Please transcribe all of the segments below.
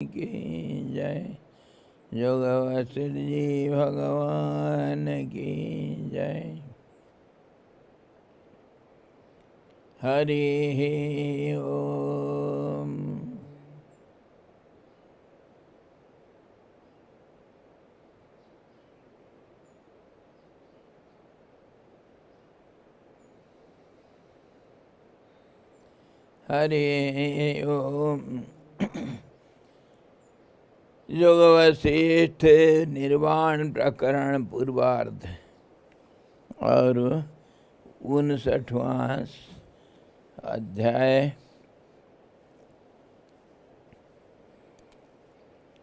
की जय। जोग वशिष्ठ जी भगवान की जय। हरि ओम। हरि ओम। योग वशिष्ठ निर्वाण प्रकरण पूर्वार्ध और 59वां अध्याय।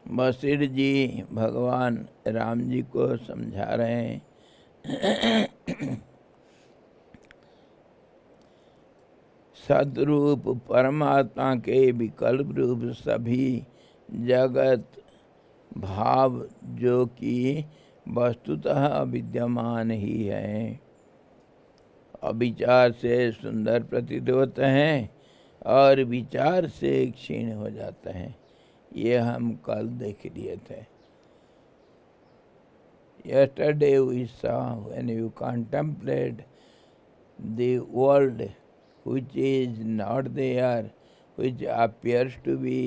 वशिष्ठ जी भगवान राम जी को समझा रहे हैं। सद्रूप परमात्मा के विकल्प रूप सभी जगत भाव जो कि वस्तुतः विद्यमान ही है, अविचार से सुंदर प्रतीत होते हैं और विचार से क्षीण हो जाते हैं। ये हम कल देख लिए थे। Yesterday we saw when you contemplate the world which is not there, which appears to be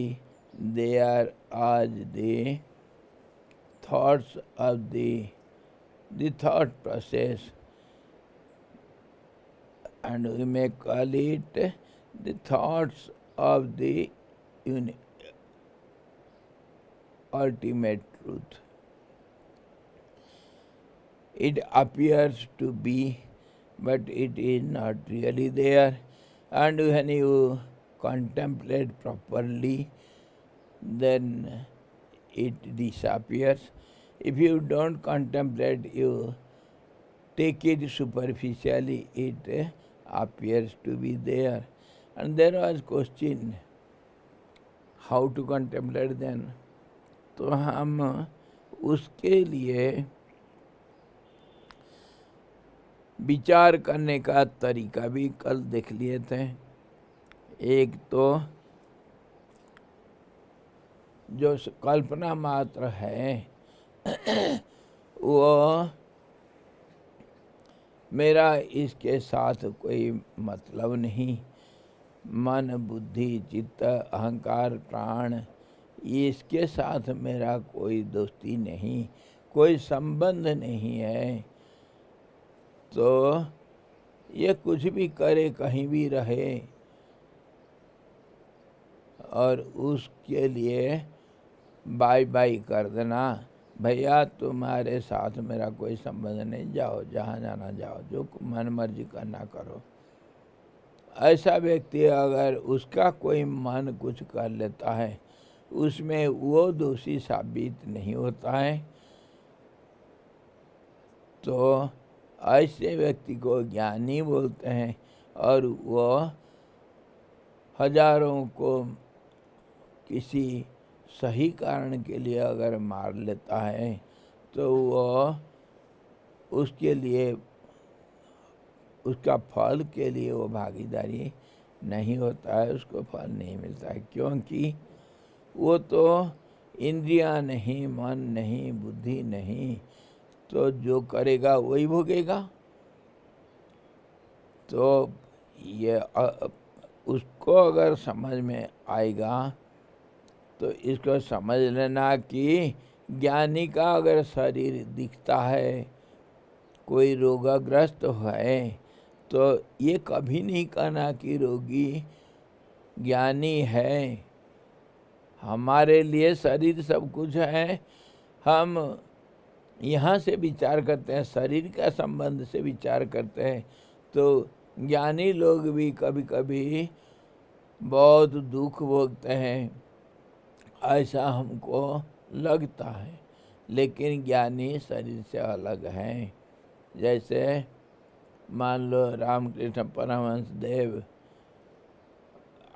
there as the thoughts of the thought process, and we may call it the thoughts of the ultimate truth. It appears to be, but it is not really there. And when you contemplate properly, then it disappears. If you don't contemplate, you take it superficially, it appears to be there. And there was question, how to contemplate then? तो हम उसके लिए विचार करने का तरीका भी कल देख लिए थे। एक तो जो कल्पना मात्र है वो मेरा इसके साथ कोई मतलब नहीं। मन बुद्धि चित्त अहंकार प्राण, इसके साथ मेरा कोई दोस्ती नहीं, कोई संबंध नहीं है। तो ये कुछ भी करे, कहीं भी रहे, और उसके लिए बाय बाय कर देना, भैया तुम्हारे साथ मेरा कोई संबंध नहीं, जाओ जहाँ जाना जाओ, जो मन मर्जी करना करो। ऐसा व्यक्ति अगर उसका कोई मन कुछ कर लेता है, उसमें वो दोषी साबित नहीं होता है। तो ऐसे व्यक्ति को ज्ञानी बोलते हैं। और वो हजारों को किसी सही कारण के लिए अगर मार लेता है तो वो उसके लिए, उसका फल के लिए वो भागीदारी नहीं होता है, उसको फल नहीं मिलता है। क्योंकि वो तो इंद्रियां नहीं, मन नहीं, बुद्धि नहीं, तो जो करेगा वही भोगेगा। तो ये उसको अगर समझ में आएगा तो इसको समझ लेना कि ज्ञानी का अगर शरीर दिखता है, कोई रोगाग्रस्त है, तो ये कभी नहीं कहना कि रोगी ज्ञानी है। हमारे लिए शरीर सब कुछ है। हम यहाँ से विचार करते हैं, शरीर का संबंध से विचार करते हैं। तो ज्ञानी लोग भी कभी कभी बहुत दुख भोगते हैं, ऐसा हमको लगता है। लेकिन ज्ञानी शरीर से अलग हैं। जैसे मान लो रामकृष्ण परमहंस देव,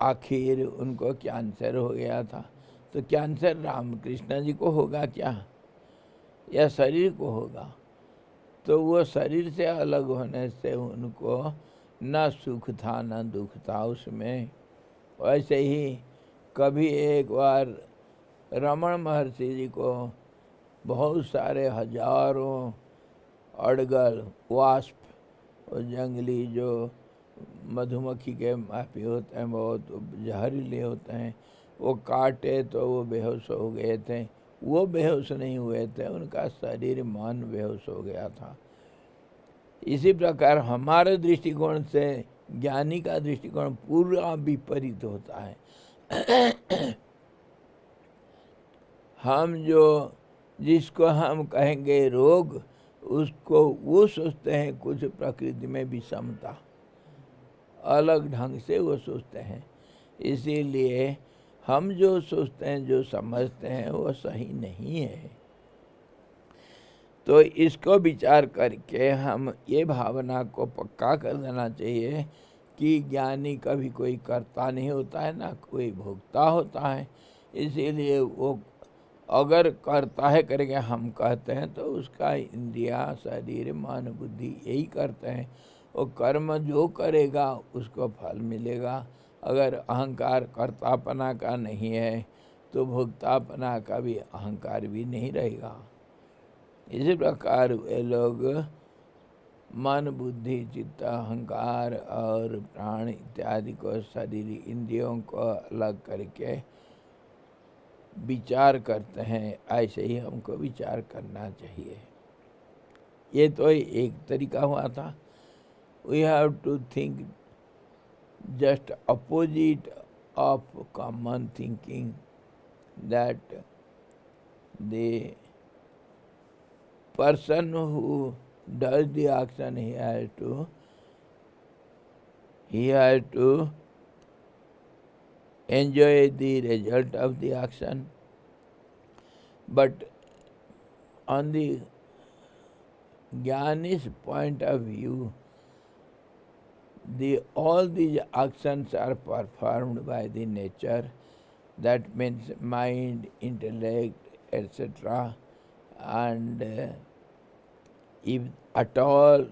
आखिर उनको कैंसर हो गया था। तो कैंसर रामकृष्ण जी को होगा क्या, या शरीर को होगा? तो वो शरीर से अलग होने से उनको न सुख था न दुख था उसमें। वैसे ही कभी एक बार रमण महर्षि जी को बहुत सारे हजारों अड़गल, वास्प और जंगली जो मधुमक्खी के माफी होते हैं, बहुत जहरीले होते हैं, वो काटे तो वो बेहोश हो गए थे। वो बेहोश नहीं हुए थे, उनका शरीर मन बेहोश हो गया था। इसी प्रकार हमारे दृष्टिकोण से ज्ञानी का दृष्टिकोण पूरा विपरीत होता है। हम जिसको हम कहेंगे रोग, उसको वो सोचते हैं कुछ प्रकृति में विषमता, अलग ढंग से वो सोचते हैं। इसीलिए हम जो सोचते हैं, जो समझते हैं, वो सही नहीं है। तो इसको विचार करके हम ये भावना को पक्का कर देना चाहिए कि ज्ञानी कभी कोई कर्ता नहीं होता है, ना कोई भोक्ता होता है। इसीलिए वो अगर करता है करके हम कहते हैं तो उसका इंद्रिया, शरीर, मन, बुद्धि यही करते हैं। वो कर्म जो करेगा उसको फल मिलेगा। अगर अहंकार कर्तापना का नहीं है तो भोक्तापना का भी अहंकार भी नहीं रहेगा। इसी प्रकार वे लोग मन, बुद्धि, चित्त, अहंकार और प्राण इत्यादि को, शरीर, इंद्रियों को अलग करके विचार करते हैं। ऐसे ही हमको विचार करना चाहिए। ये तो एक तरीका हुआ था। We have to think just opposite of common thinking, that the person who does the action, he has to enjoy the result of the action. But on the Jnani's point of view, all these actions are performed by the nature. That means mind, intellect, etc. And if at all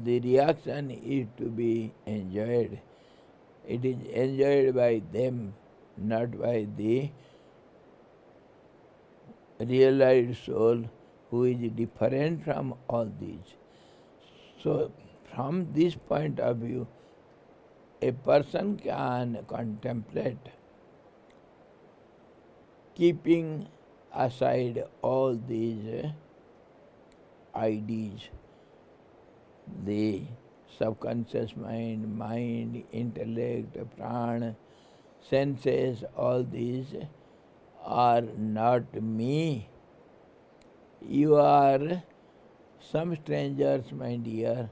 the reaction is to be enjoyed, it is enjoyed by them, not by the realized soul who is different from all these. So from this point of view, a person can contemplate, keeping aside all these ideas, the subconscious mind, intellect, prana, senses, all these are not me. You are some strangers, my dear.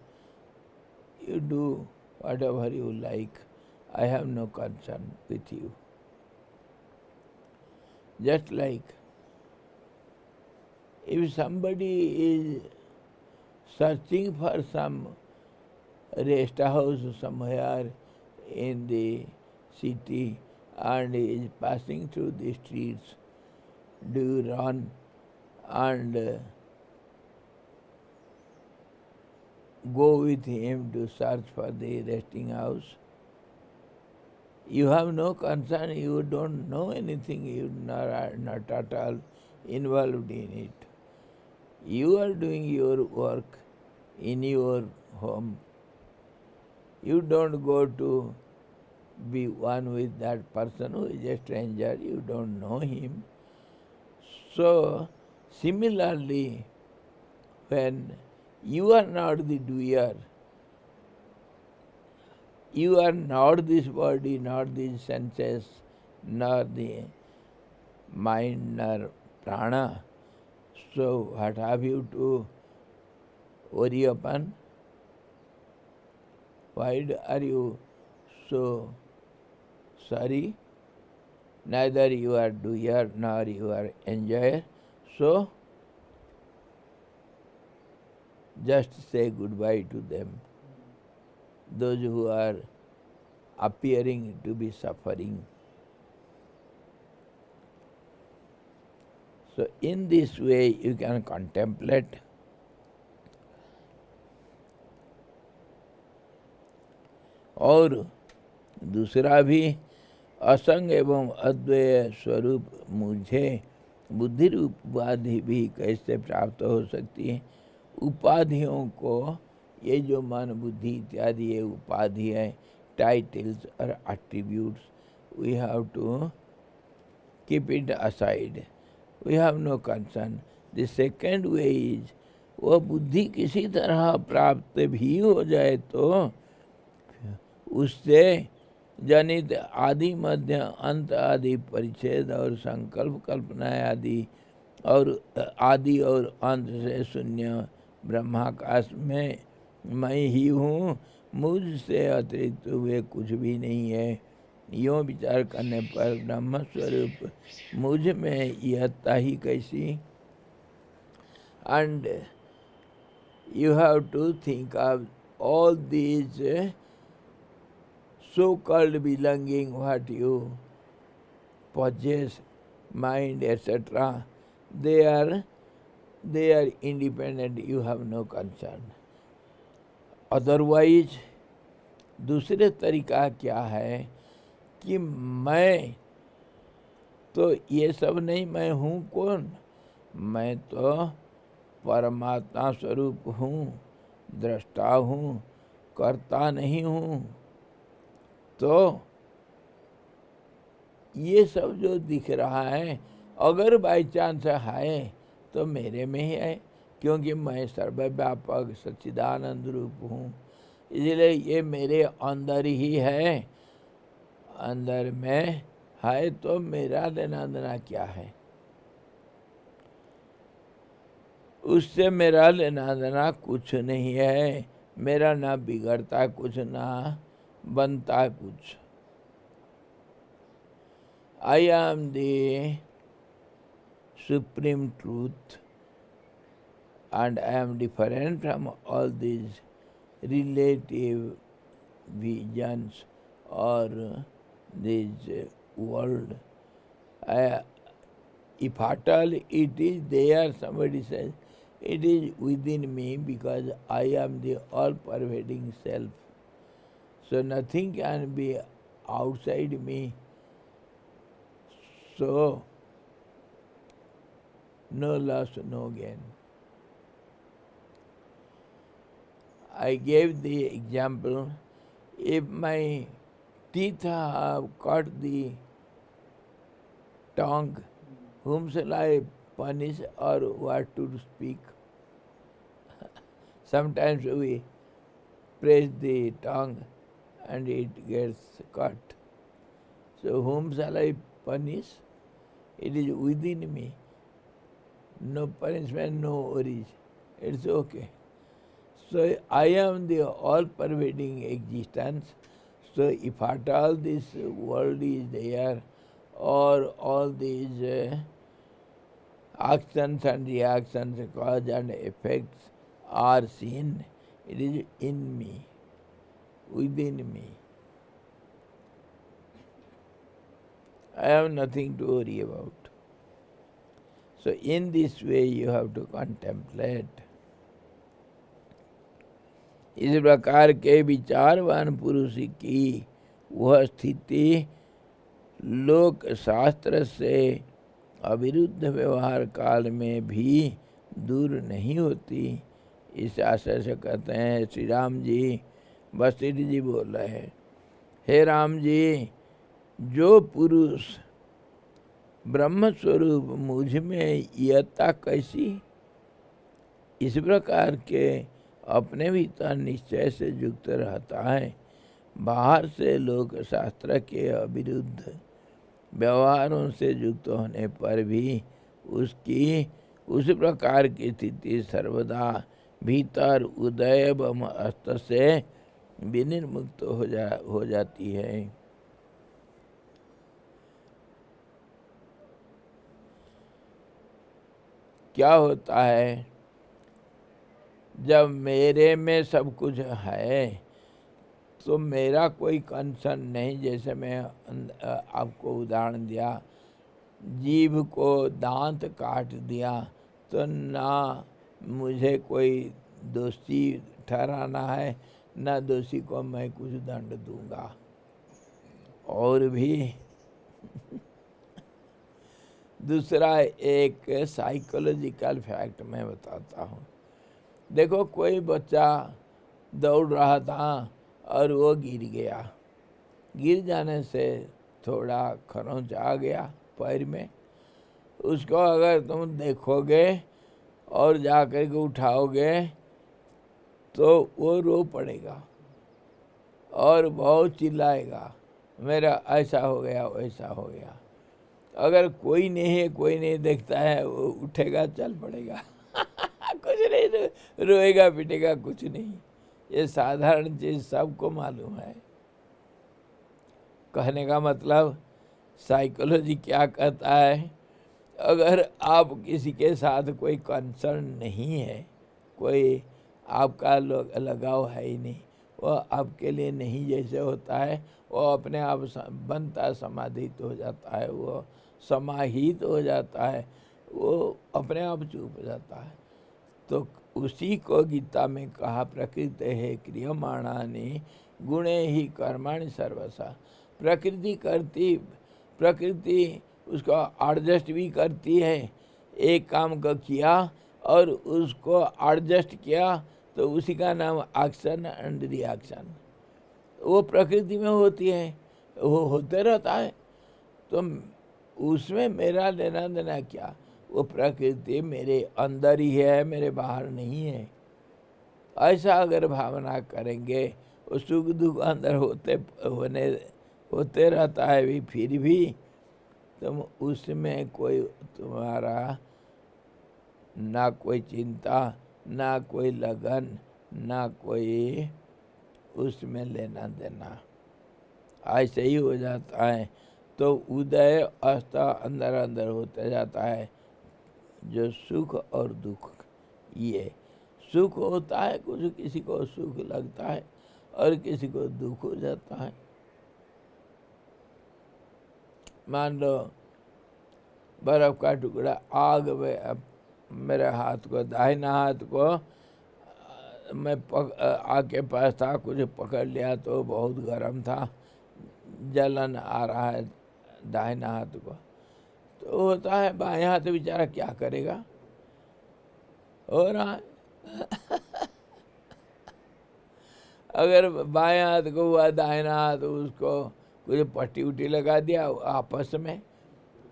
You do whatever you like. I have no concern with you. Just like if somebody is searching for some rest house somewhere in the city and is passing through the streets, do you run and go with him to search for the resting house? You have no concern, you don't know anything, you are not at all involved in it. You are doing your work in your home. You don't go to be one with that person who is a stranger, you don't know him. So, similarly, when you are not the doer, you are not this body, not these senses, nor the mind, nor prana. So what have you to worry upon? Why are you so sorry? Neither you are doer nor you are enjoyer. So just say goodbye to them, those who are appearing to be suffering. So in this way you can contemplate. और दूसरा भी असंग एवं अद्वय स्वरूप मुझे बुद्धि रूप उपाधि भी कैसे प्राप्त हो सकती है। उपाधियों को, ये जो मन बुद्धि इत्यादि ये उपाधि है, टाइटल्स और attributes, we have to keep it aside, we have no concern. The second way is, वह बुद्धि किसी तरह प्राप्त भी हो जाए तो उससे जनित आदि मध्य अंत आदि परिच्छेद और संकल्प कल्पना आदि और आदि और अंत से शून्य ब्रह्माकाश में मैं ही हूँ, मुझसे अतिरिक्त वे कुछ भी नहीं है। यूँ विचार करने पर ब्रह्म स्वरूप मुझ में यहता ही कैसी। And you have to think of all these so-called belonging, what you possess, mind, etc., they are independent, you have no concern. Otherwise, दूसरे तरीका क्या है कि मैं तो ये सब नहीं, मैं हूँ कौन? मैं तो परमात्मा स्वरूप हूँ, दृष्टा हूँ, कर्ता नहीं हूँ। तो ये सब जो दिख रहा है, अगर बाई चांस है तो मेरे में ही है, क्योंकि मैं सर्वव्यापक सच्चिदानंद रूप हूँ। इसलिए ये मेरे अंदर ही है, अंदर में है, तो मेरा लेना देना क्या है? उससे मेरा लेना देना कुछ नहीं है। मेरा ना बिगड़ता कुछ, ना बनता कुछ। I am the supreme truth, and I am different from all these relative visions or this world. If at all it is there, somebody says, it is within me, because I am the all-pervading self. So nothing can be outside me. So, no loss, no gain. I gave the example, if my teeth have cut the tongue, whom shall I punish or what to speak? Sometimes we press the tongue and it gets cut. So whom shall I punish? It is within me. No punishment, no worries. It's okay. So I am the all-pervading existence. So if at all this world is there, or all these actions and reactions, cause and effects are seen, it is in me, within me. I have nothing to worry about. So in this way you have to contemplate. इस प्रकार के विचारवान पुरुष की वह स्थिति लोक शास्त्र से अविरुद्ध व्यवहार काल में भी दूर नहीं होती। इस आशय से कहते हैं, श्री राम जी, वशिष्ठ जी बोल रहे हैं, हे राम जी, जो पुरुष ब्रह्म स्वरूप मुझ में यता कैसी, इस प्रकार के अपने भीतर निश्चय से युक्त रहता है, बाहर से लोक शास्त्र के अविरुद्ध व्यवहारों से युक्त होने पर भी उसकी उस प्रकार की स्थिति सर्वदा भीतर उदय एवं अस्त से विनिर्मुक्त हो जाती है। क्या होता है, जब मेरे में सब कुछ है तो मेरा कोई कंसर्न नहीं। जैसे मैं आपको उदाहरण दिया, जीभ को दांत काट दिया तो ना मुझे कोई दोषी ठहराना है, ना दोषी को मैं कुछ दंड दूंगा। और भी दूसरा एक साइकोलॉजिकल फैक्ट मैं बताता हूँ। देखो, कोई बच्चा दौड़ रहा था और वो गिर गया। गिर जाने से थोड़ा खरोंच आ गया पैर में। उसको अगर तुम देखोगे और जा कर के उठाओगे तो वो रो पड़ेगा और बहुत चिल्लाएगा, मेरा ऐसा हो गया वैसा हो गया। अगर कोई नहीं है, कोई नहीं देखता है, वो उठेगा, चल पड़ेगा कुछ नहीं, रोएगा पिटेगा कुछ नहीं। ये साधारण चीज सबको मालूम है। कहने का मतलब साइकोलॉजी क्या कहता है, अगर आप किसी के साथ कोई कंसर्न नहीं है, कोई आपका लगाव है ही नहीं, वो आपके लिए नहीं जैसे होता है, वो अपने आप बनता समाधित हो जाता है, वो समाहित हो जाता है, वो अपने आप चुप हो जाता है। तो उसी को गीता में कहा, प्रकृति है क्रियमाणानि गुणे ही कर्माणि सर्वसा। प्रकृति उसको एडजस्ट भी करती है। एक काम को किया और उसको एडजस्ट किया तो उसी का नाम एक्शन एंड रिएक्शन, वो प्रकृति में होती है, वो होते रहता है। तो उसमें मेरा लेना देना क्या? वो प्रकृति मेरे अंदर ही है, मेरे बाहर नहीं है। ऐसा अगर भावना करेंगे, वो सुख दुख अंदर होते रहता है भी, फिर भी तुम उसमें कोई तुम्हारा ना कोई चिंता, ना कोई लगन, ना कोई उसमें लेना देना, ऐसे ही हो जाता है। तो उदय अस्त अंदर अंदर होते जाता है। जो सुख और दुख, ये सुख होता है, कुछ किसी को सुख लगता है और किसी को दुख हो जाता है। मान लो बर्फ का टुकड़ा आग में मेरे हाथ को, दाहिना हाथ को मैं आग के पास था, कुछ पकड़ लिया तो बहुत गर्म था, जलन आ रहा है दाहिना हाथ को। तो होता है बाएं हाथ बेचारा क्या करेगा, हो रहा है अगर बाएं हाथ को हुआ, दाहिना हाथ उसको कुछ पट्टी उट्टी लगा दिया आपस में।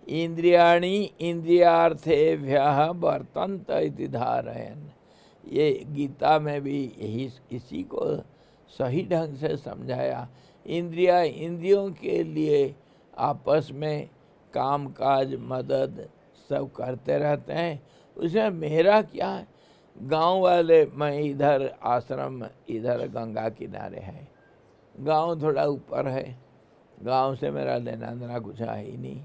इंद्रियाणि इंद्रियार्थेभ्यः वर्तन्त इति धारयन्। ये गीता में भी यही इसी को सही ढंग से समझाया। इंद्रियों के लिए आपस में काम काज मदद सब करते रहते हैं, उसमें मेरा क्या है? गांव वाले, मैं इधर आश्रम, इधर गंगा किनारे है, गांव थोड़ा ऊपर है, गांव से मेरा लेना देना कुछ है ही नहीं।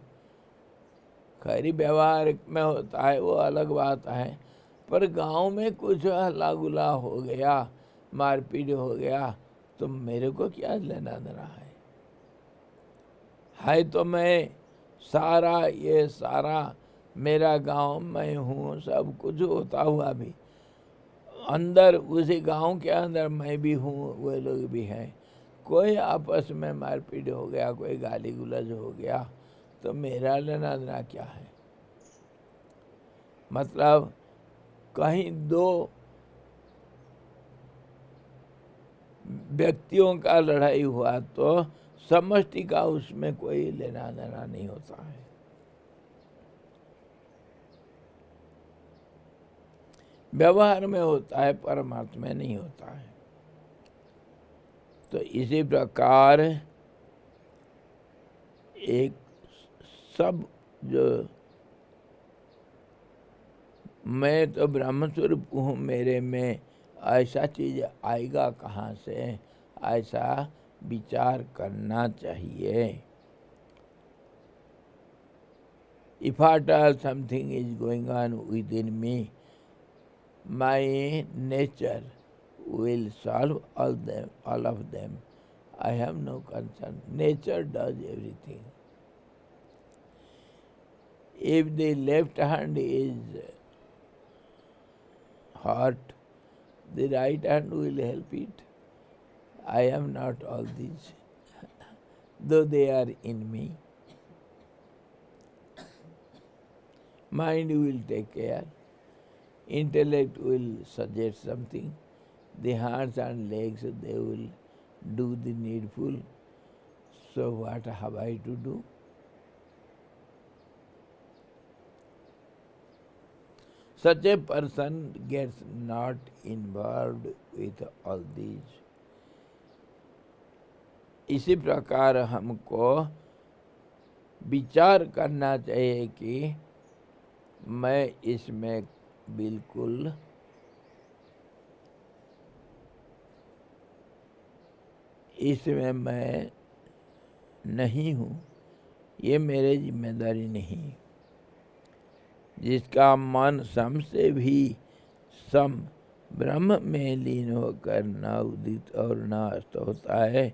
खैरी व्यवहार में होता है वो अलग बात है, पर गांव में कुछ हल्ला गुला हो गया, मारपीट हो गया, तो मेरे को क्या लेना देना है तो मैं ये सारा मेरा गांव, मैं हूँ, सब कुछ होता हुआ भी अंदर, उसी गांव के अंदर मैं भी हूँ, वे लोग भी हैं। कोई आपस में मारपीट हो गया, कोई गाली गुलज हो गया, तो मेरा लेना देना क्या है? मतलब कहीं दो व्यक्तियों का लड़ाई हुआ तो समष्टि का उसमें कोई लेना देना नहीं होता है। व्यवहार में होता है, परमार्थ में नहीं होता है। तो इसी प्रकार एक सब जो मैं तो ब्रह्म स्वरूप हूँ, मेरे में ऐसा चीज आएगा कहाँ से, ऐसा विचार करना चाहिए। If at all something is going on within me, my nature will solve all of them. I have no concern. Nature does everything. If the left hand is hurt, the right hand will help it. I am not all these, though they are in me. Mind will take care. Intellect will suggest something. The hands and legs, they will do the needful. So what have I to do? Such a person gets not involved with all these. इसी प्रकार हमको विचार करना चाहिए कि मैं इसमें बिल्कुल इसमें मैं नहीं हूँ, ये मेरे जिम्मेदारी नहीं। जिसका मन सम से भी सम ब्रह्म में लीन होकर न उदित और न अस्त होता है,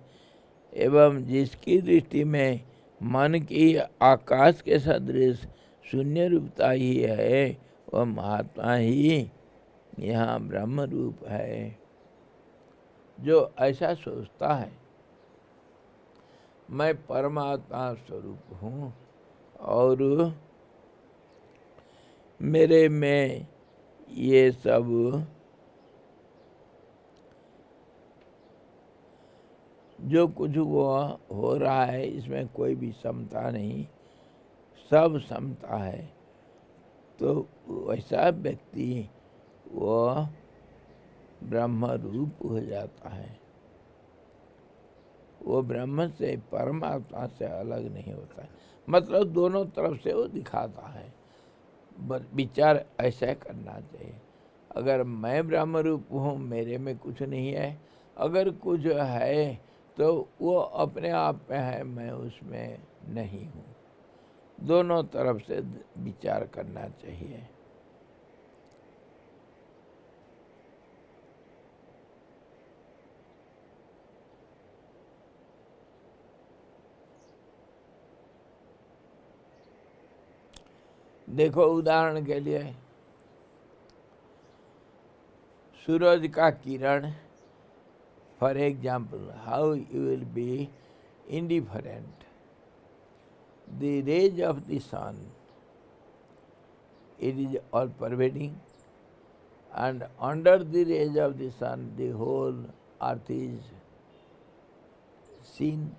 एवं जिसकी दृष्टि में मन की आकाश के सदृश शून्य रूपता ही है, वह महात्मा ही यहाँ ब्रह्म रूप है। जो ऐसा सोचता है मैं परमात्मा स्वरूप हूँ और मेरे में ये सब जो कुछ वो हो रहा है इसमें कोई भी समता नहीं, सब समता है, तो वैसा व्यक्ति वो ब्रह्म रूप हो जाता है। वो ब्रह्म से परमात्मा से अलग नहीं होता है, मतलब दोनों तरफ से वो दिखाता है। विचार ऐसा करना चाहिए, अगर मैं ब्रह्म रूप हूँ, मेरे में कुछ नहीं है, अगर कुछ है तो वो अपने आप में है, मैं उसमें नहीं हूँ। दोनों तरफ से विचार करना चाहिए। देखो उदाहरण के लिए सूरज का किरण, for example, how you will be indifferent. The rays of the sun, it is all pervading, and under the rays of the sun the whole earth is seen.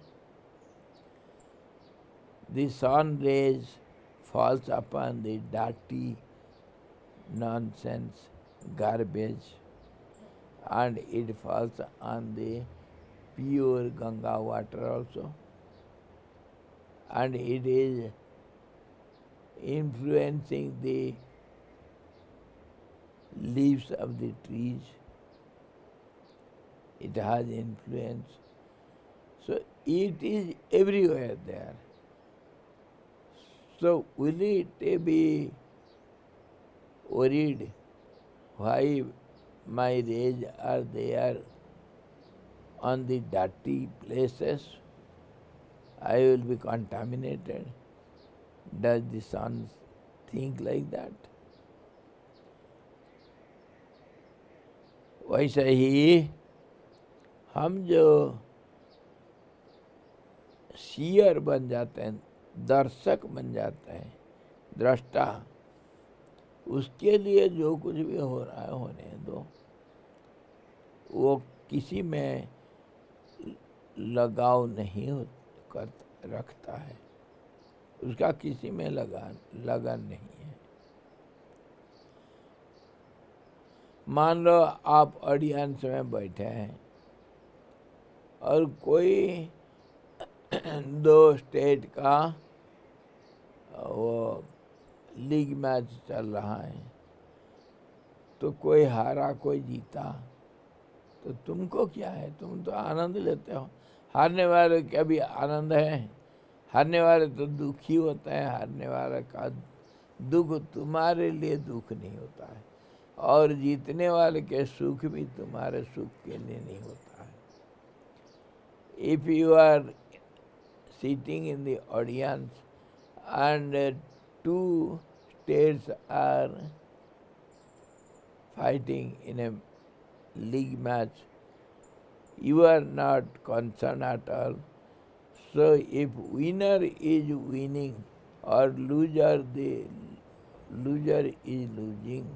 The sun rays falls upon the dirty nonsense garbage, and it falls on the pure Ganga water also, and it is influencing the leaves of the trees. It has influence. So it is everywhere there. So will it be worried why my rays are there on the dirty places? I will be contaminated. Does the sun think like that? वैसे ही हम जो shear बन जाते हैं, दर्शक बन जाते हैं, दृष्टा, उसके लिए जो कुछ भी हो रहा है होने दो। वो किसी में लगाव नहीं कर रखता है, उसका किसी में लगन नहीं है। मान लो आप ऑडियंस में बैठे हैं और कोई दो स्टेट का वो लीग मैच चल रहा है, तो कोई हारा कोई जीता, तो तुमको क्या है? तुम तो आनंद लेते हो। हारने वाले का भी आनंद है, हारने वाले तो दुखी होते हैं, हारने वाले का दुख तुम्हारे लिए दुख नहीं होता है, और जीतने वाले के सुख भी तुम्हारे सुख के लिए नहीं होता है। If you are sitting in the audience and two states are fighting in a league match, you are not concerned at all. So if winner is winning or loser the loser is losing.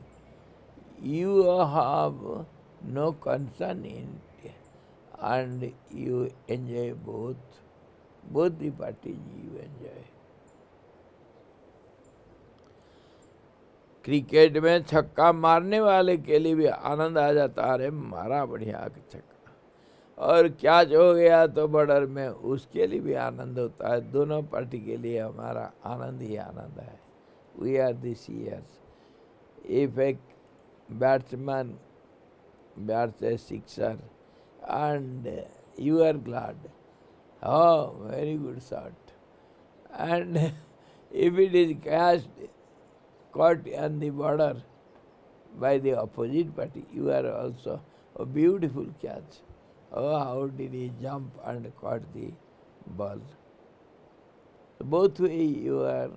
You have no concern in it, and you enjoy both the parties you enjoy. Cricket में छक्का मारने वाले के लिए भी आनंद आ जाता है, अरे मारा बढ़िया छक्का, और कैच हो गया तो बॉर्डर में, उसके लिए भी आनंद होता है। दोनों पार्टी के लिए हमारा आनंद ही आनंद है। We are the seers. If a batsman bats a sixer and you are glad, oh very good shot, and if it is caught on the border by the opposite party, you are also a beautiful catch, oh how did he jump and caught the ball. Both way you are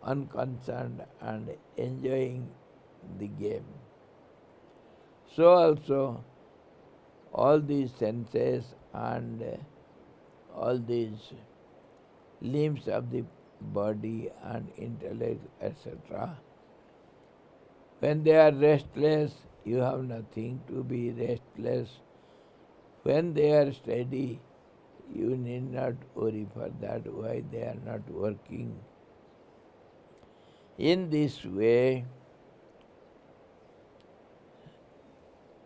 unconcerned and enjoying the game. So also all these senses and all these limbs of the body and intellect, etc., when they are restless, you have nothing to be restless. When they are steady, you need not worry for that, why they are not working. In this way,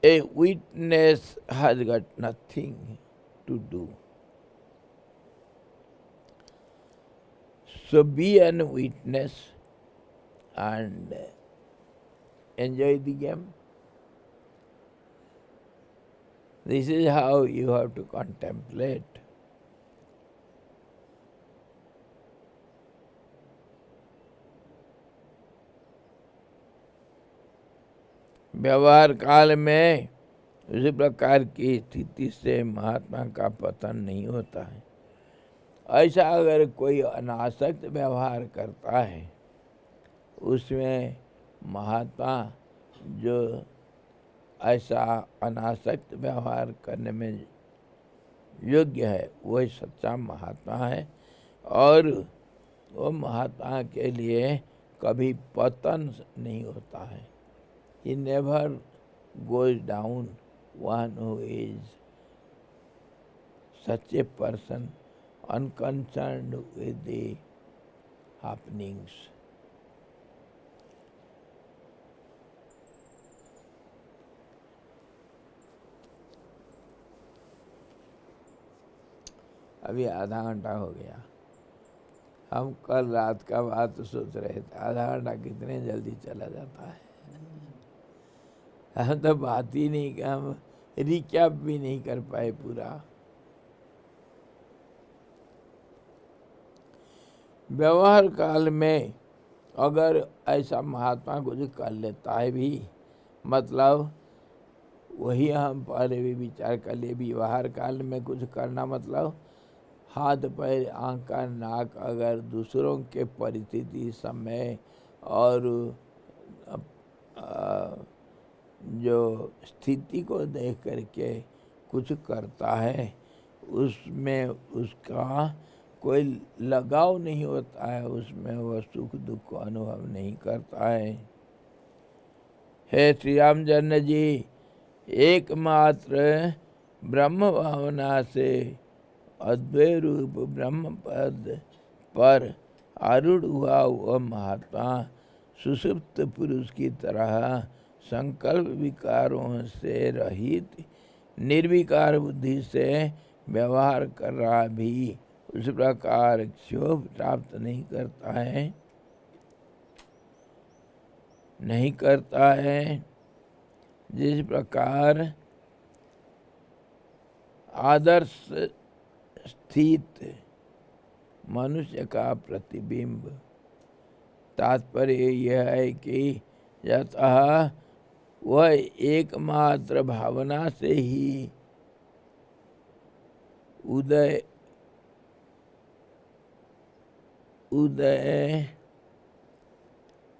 a witness has got nothing to do. So be a witness and enjoy the game. This is how you have to contemplate. व्यवहार काल में उसी प्रकार की स्थिति से महात्मा का पतन नहीं होता है। ऐसा अगर कोई अनासक्त व्यवहार करता है, उसमें महात्मा जो ऐसा अनासक्त व्यवहार करने में योग्य है, वही सच्चा महात्मा है, और वो महात्मा के लिए कभी पतन नहीं होता है। He never goes down. One who is such a person, unconcerned with the happenings. अभी आधा घंटा हो गया। हम कल रात का बात सोच रहे थे, आधा घंटा कितने जल्दी चला जाता है। हम तो बात ही नहीं, हम रिकैप भी नहीं कर पाए पूरा। व्यवहार काल में अगर ऐसा महात्मा कुछ कर लेता है भी, मतलब वही हम पहले भी विचार कर लिए, व्यवहार काल में कुछ करना मतलब हाथ पैर आँख का नाक अगर दूसरों के परिस्थिति समय और जो स्थिति को देख करके कुछ करता है, उसमें उसका कोई लगाव नहीं होता है, उसमें वह सुख दुख को अनुभव नहीं करता है। हे श्री रामचंद्र जी, एकमात्र ब्रह्म भावना से अद्वैय रूप ब्रह्म पद पर आरूढ़ हुआ वह महात्मा सुषुप्त पुरुष की तरह संकल्प विकारों से रहित निर्विकार बुद्धि से व्यवहार कर रहा भी उस प्रकार क्षोभ प्राप्त नहीं करता है, जिस प्रकार आदर्श स्थित मनुष्य का प्रतिबिंब। तात्पर्य यह है कि यतः वह एकमात्र भावना से ही उदय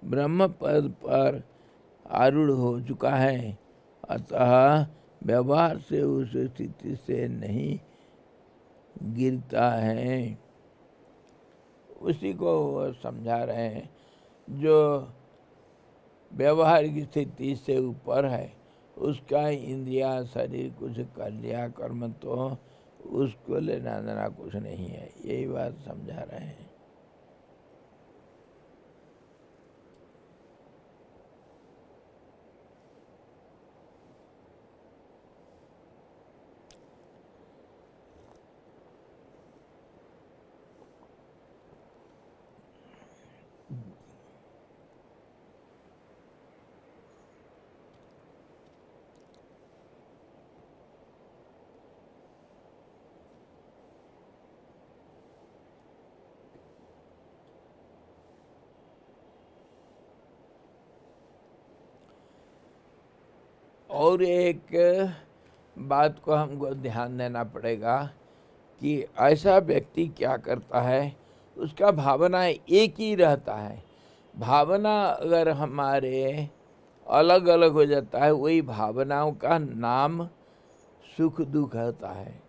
ब्रह्म पद पर आरूढ़ हो चुका है, अतः व्यवहार से उस स्थिति से नहीं गिरता है। उसी को वो समझा रहे हैं। जो व्यवहारिक स्थिति से ऊपर है, उसका इंद्रिया शरीर कुछ कर लिया कर्म तो उसको लेना देना कुछ नहीं है। यही बात समझा रहे हैं। और एक बात को हमको ध्यान देना पड़ेगा कि ऐसा व्यक्ति क्या करता है, उसका भावना एक ही रहता है। भावना अगर हमारे अलग अलग हो जाता है, वही भावनाओं का नाम सुख दुख होता है।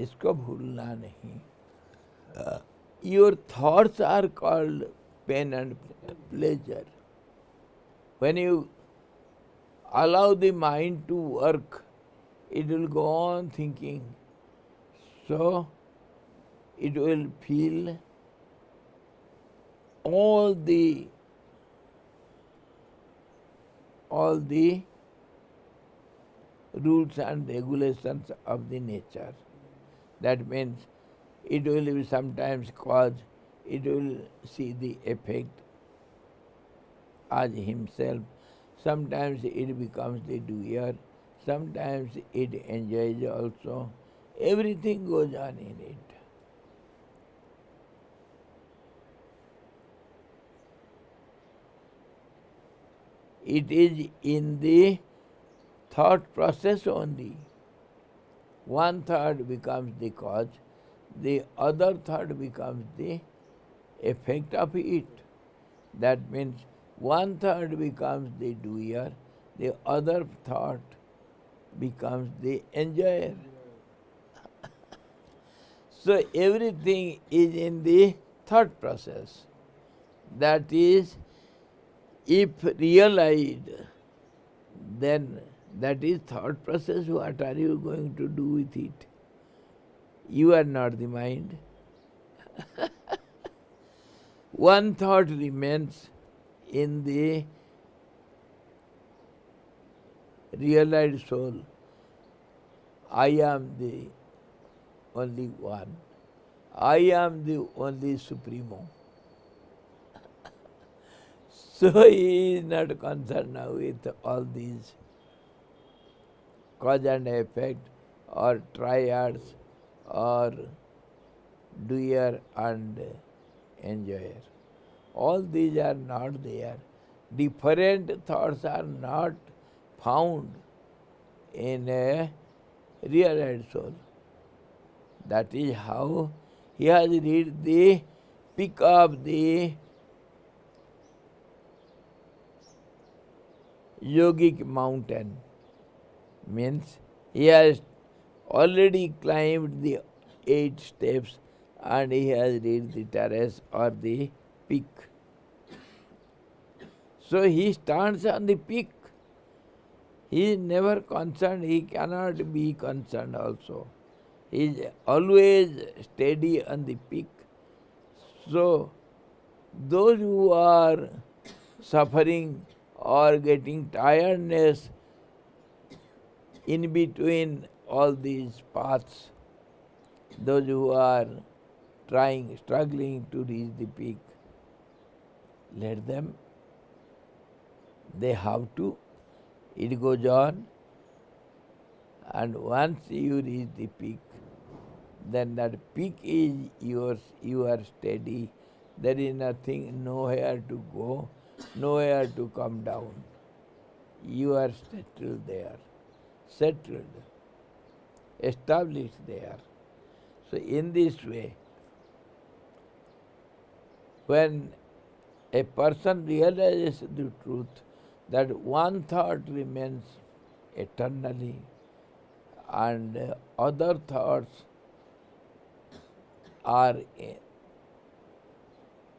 इसको भूलना नहीं। Your thoughts are called pain and pleasure. When you allow the mind to work, it will go on thinking. So it will feel all the rules and regulations of the nature. That means it will be sometimes cause, it will see the effect as himself. Sometimes it becomes the doer, sometimes it enjoys also. Everything goes on in it. It is in the thought process only. One thought becomes the cause, the other thought becomes the effect of it. That means one thought becomes the doer, the other thought becomes the enjoyer. So everything is in the thought process. That is, if realized, then that is thought process. What are you going to do with it? You are not the mind. One thought remains in the realized soul. I am the only one. I am the only supremo. So he is not concerned now with all these cause and effect or triads or doer and enjoyer. All these are not there. Different thoughts are not found in a realized soul. That is how he has reached the peak of the yogic mountain. Means he has already climbed the 8 steps and he has reached the terrace or the peak. So he stands on the peak. He is never concerned, he cannot be concerned also. He is always steady on the peak. So those who are suffering or getting tiredness in between all these paths, those who are struggling to reach the peak, let them. They have to. It goes on, and once you reach the peak, then that peak is yours, you are steady. There is nothing, nowhere to go, nowhere to come down. You are settled there, settled, established there. So in this way, when a person realizes the truth that one thought remains eternally and other thoughts are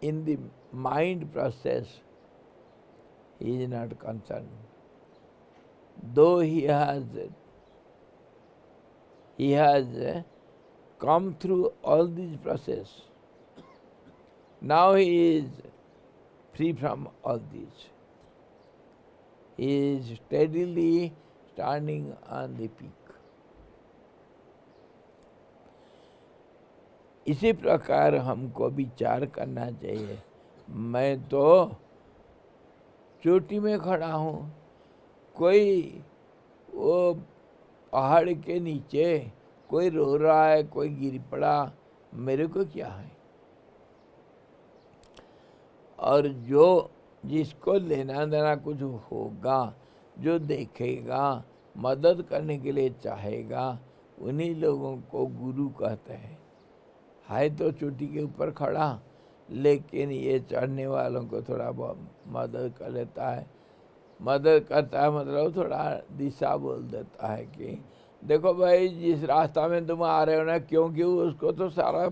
in the mind process he is not concerned. Though he has come through all these process, now he is free from all these. He is steadily standing on the peak. इसी प्रकार हमको विचार करना चाहिए। मैं तो चोटी में खड़ा हूँ, कोई वो पहाड़ के नीचे कोई रो रहा है, कोई गिर पड़ा, मेरे को क्या है। और जो जिसको लेना देना कुछ होगा, जो देखेगा, मदद करने के लिए चाहेगा, उन्हीं लोगों को गुरु कहते हैं। है तो चोटी के ऊपर खड़ा, लेकिन ये चढ़ने वालों को थोड़ा बहुत मदद कर लेता है। मदद करता है मतलब थोड़ा दिशा बोल देता है कि देखो भाई, जिस रास्ता में तुम आ रहे हो ना, क्योंकि उसको तो सारा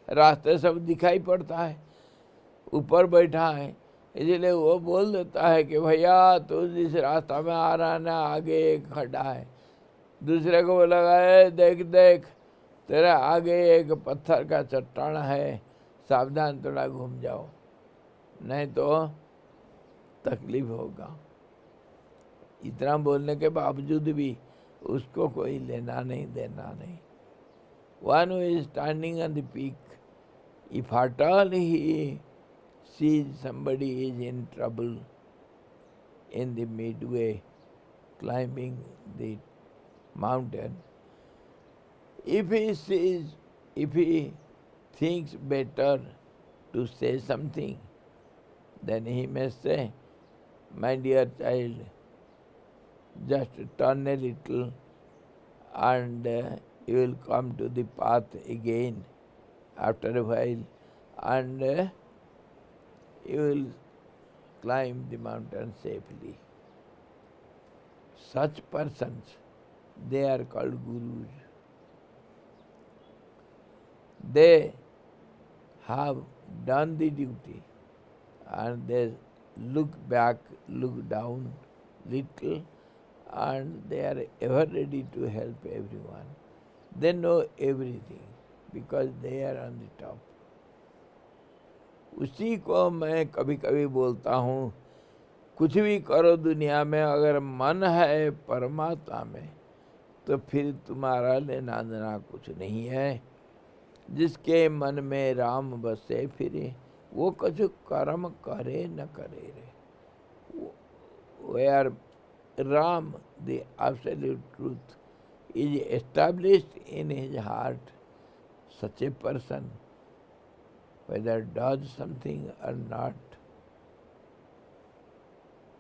रास्ते सब दिखाई पड़ता है, ऊपर बैठा है, इसलिए वो बोल देता है कि भैया तू जिस रास्ता में आ रहा है ना, आगे एक खड्डा है। दूसरे को बोला है, देख देख तेरे आगे एक पत्थर का चट्टान है, सावधान थोड़ा घूम जाओ, नहीं तो तकलीफ होगा। इतना बोलने के बावजूद भी उसको कोई लेना नहीं देना नहीं। One who is standing on the peak, if at all he sees somebody is in trouble in the midway climbing the mountain, if he thinks better to say something, then he may say, my dear child, just turn a little and you will come to the path again after a while, and you will climb the mountain safely. Such persons, they are called gurus. They have done the duty and they look back, look down little, and they are ever ready to help everyone. They know everything because they are on the top. उसी को मैं कभी कभी बोलता हूँ, कुछ भी करो दुनिया में, अगर मन है परमात्मा में तो फिर तुम्हारा लेना देना कुछ नहीं है। जिसके मन में राम बसे फिरे, वो कुछ कर्म करे न करे रे। Where Ram, the absolute truth, is established in his heart, such a person, whether does something or not,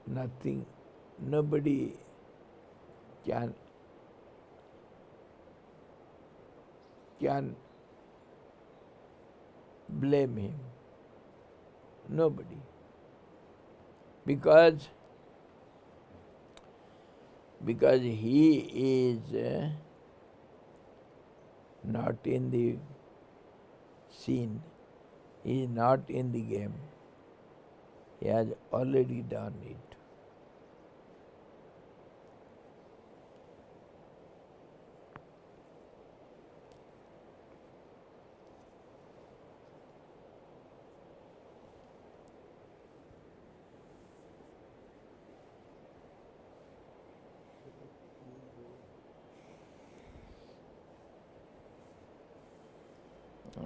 nothing, nobody can blame him. Nobody. Because he is not in the scene, he is not in the game. He has already done it.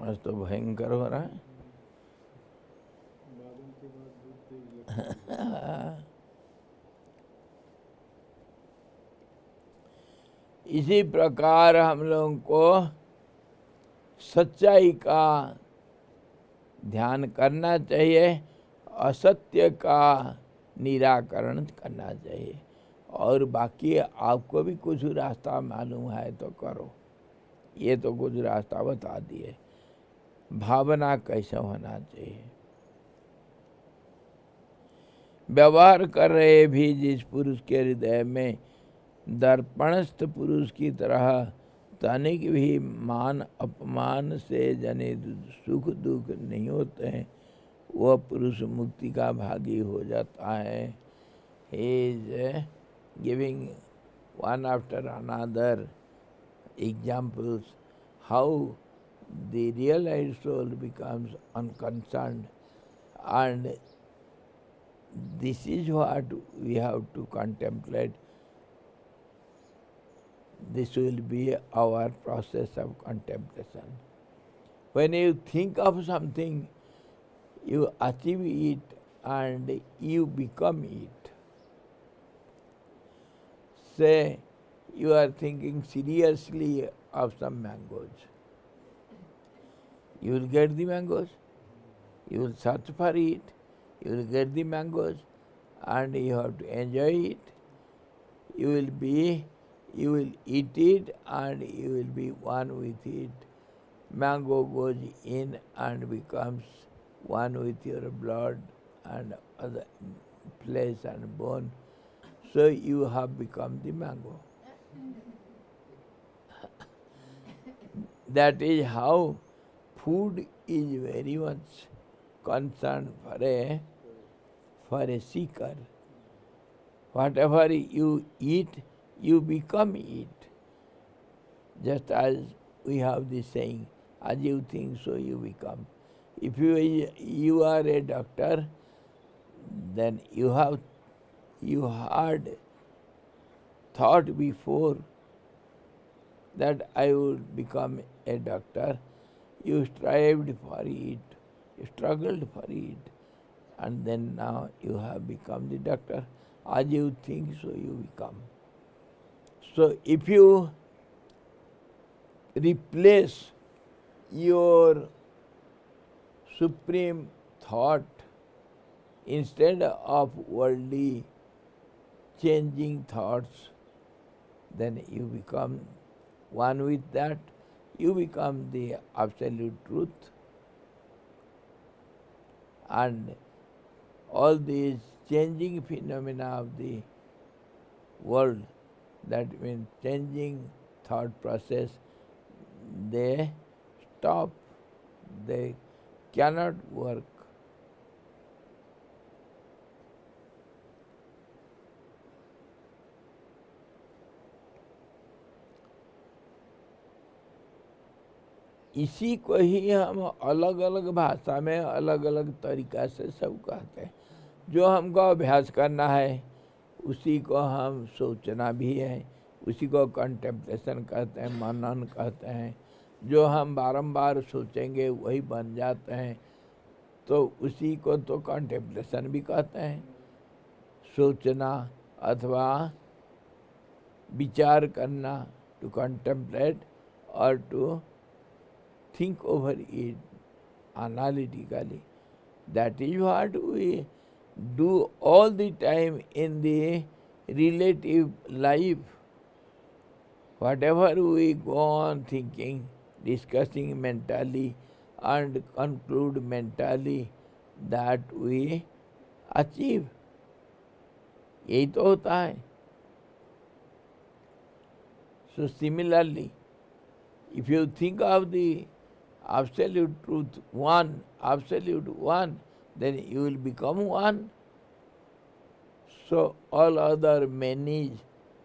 आज तो भयंकर हो रहा है। इसी प्रकार हम लोगों को सच्चाई का ध्यान करना चाहिए, असत्य का निराकरण करना चाहिए, और बाकी आपको भी कुछ रास्ता मालूम है तो करो। ये तो कुछ रास्ता बता दिए। भावना कैसे होना चाहिए, व्यवहार कर रहे भी जिस पुरुष के हृदय में दर्पणस्थ पुरुष की तरह तनिक भी मान अपमान से जनित सुख दुख नहीं होते हैं, वह पुरुष मुक्ति का भागी हो जाता है। He is giving one after another examples how the realized soul becomes unconcerned, and this is what we have to contemplate. This will be our process of contemplation. When you think of something, you achieve it and you become it. Say you are thinking seriously of some mangoes. You will get the mangoes, you will search for it, you will get the mangoes, and you have to enjoy it. You will eat it and you will be one with it. Mango goes in and becomes one with your blood and other flesh and bone. So you have become the mango. That is how food is very much concerned for a seeker. Whatever you eat, you become it. Just as we have this saying, as you think, so you become. If you are a doctor, then you had thought before that I would become a doctor. You strived for it, you struggled for it, and then now you have become the doctor. As you think, so you become. So if you replace your supreme thought instead of worldly changing thoughts, then you become one with that. You become the absolute truth. And all these changing phenomena of the world, that means changing thought process, they stop. They cannot work. इसी को ही हम अलग अलग भाषा में अलग अलग तरीक़ा से सब कहते हैं। जो हमको अभ्यास करना है उसी को हम सोचना भी है, उसी को कंटेम्पलेशन कहते हैं, मनन कहते हैं। जो हम बारंबार सोचेंगे वही बन जाते हैं, तो उसी को तो कंटेम्पलेशन भी कहते हैं। सोचना अथवा विचार करना, टू कंटेम्पलेट और to think over it analytically. That is what we do all the time in the relative life. Whatever we go on thinking, discussing mentally and conclude mentally, that we achieve. यही तो होता है. So similarly, if you think of the absolute truth, absolute one, then you will become one. So all other many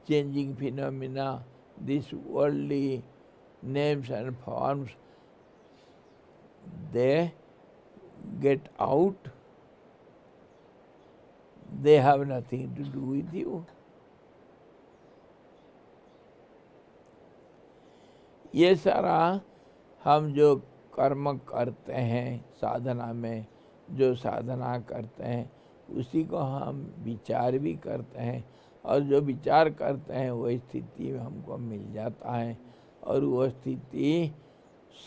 changing phenomena, these worldly names and forms, they get out. They have nothing to do with you. ये सारा हम जो कर्म करते हैं साधना में, जो साधना करते हैं उसी को हम विचार भी करते हैं, और जो विचार करते हैं वही स्थिति हमको मिल जाता है। और वह स्थिति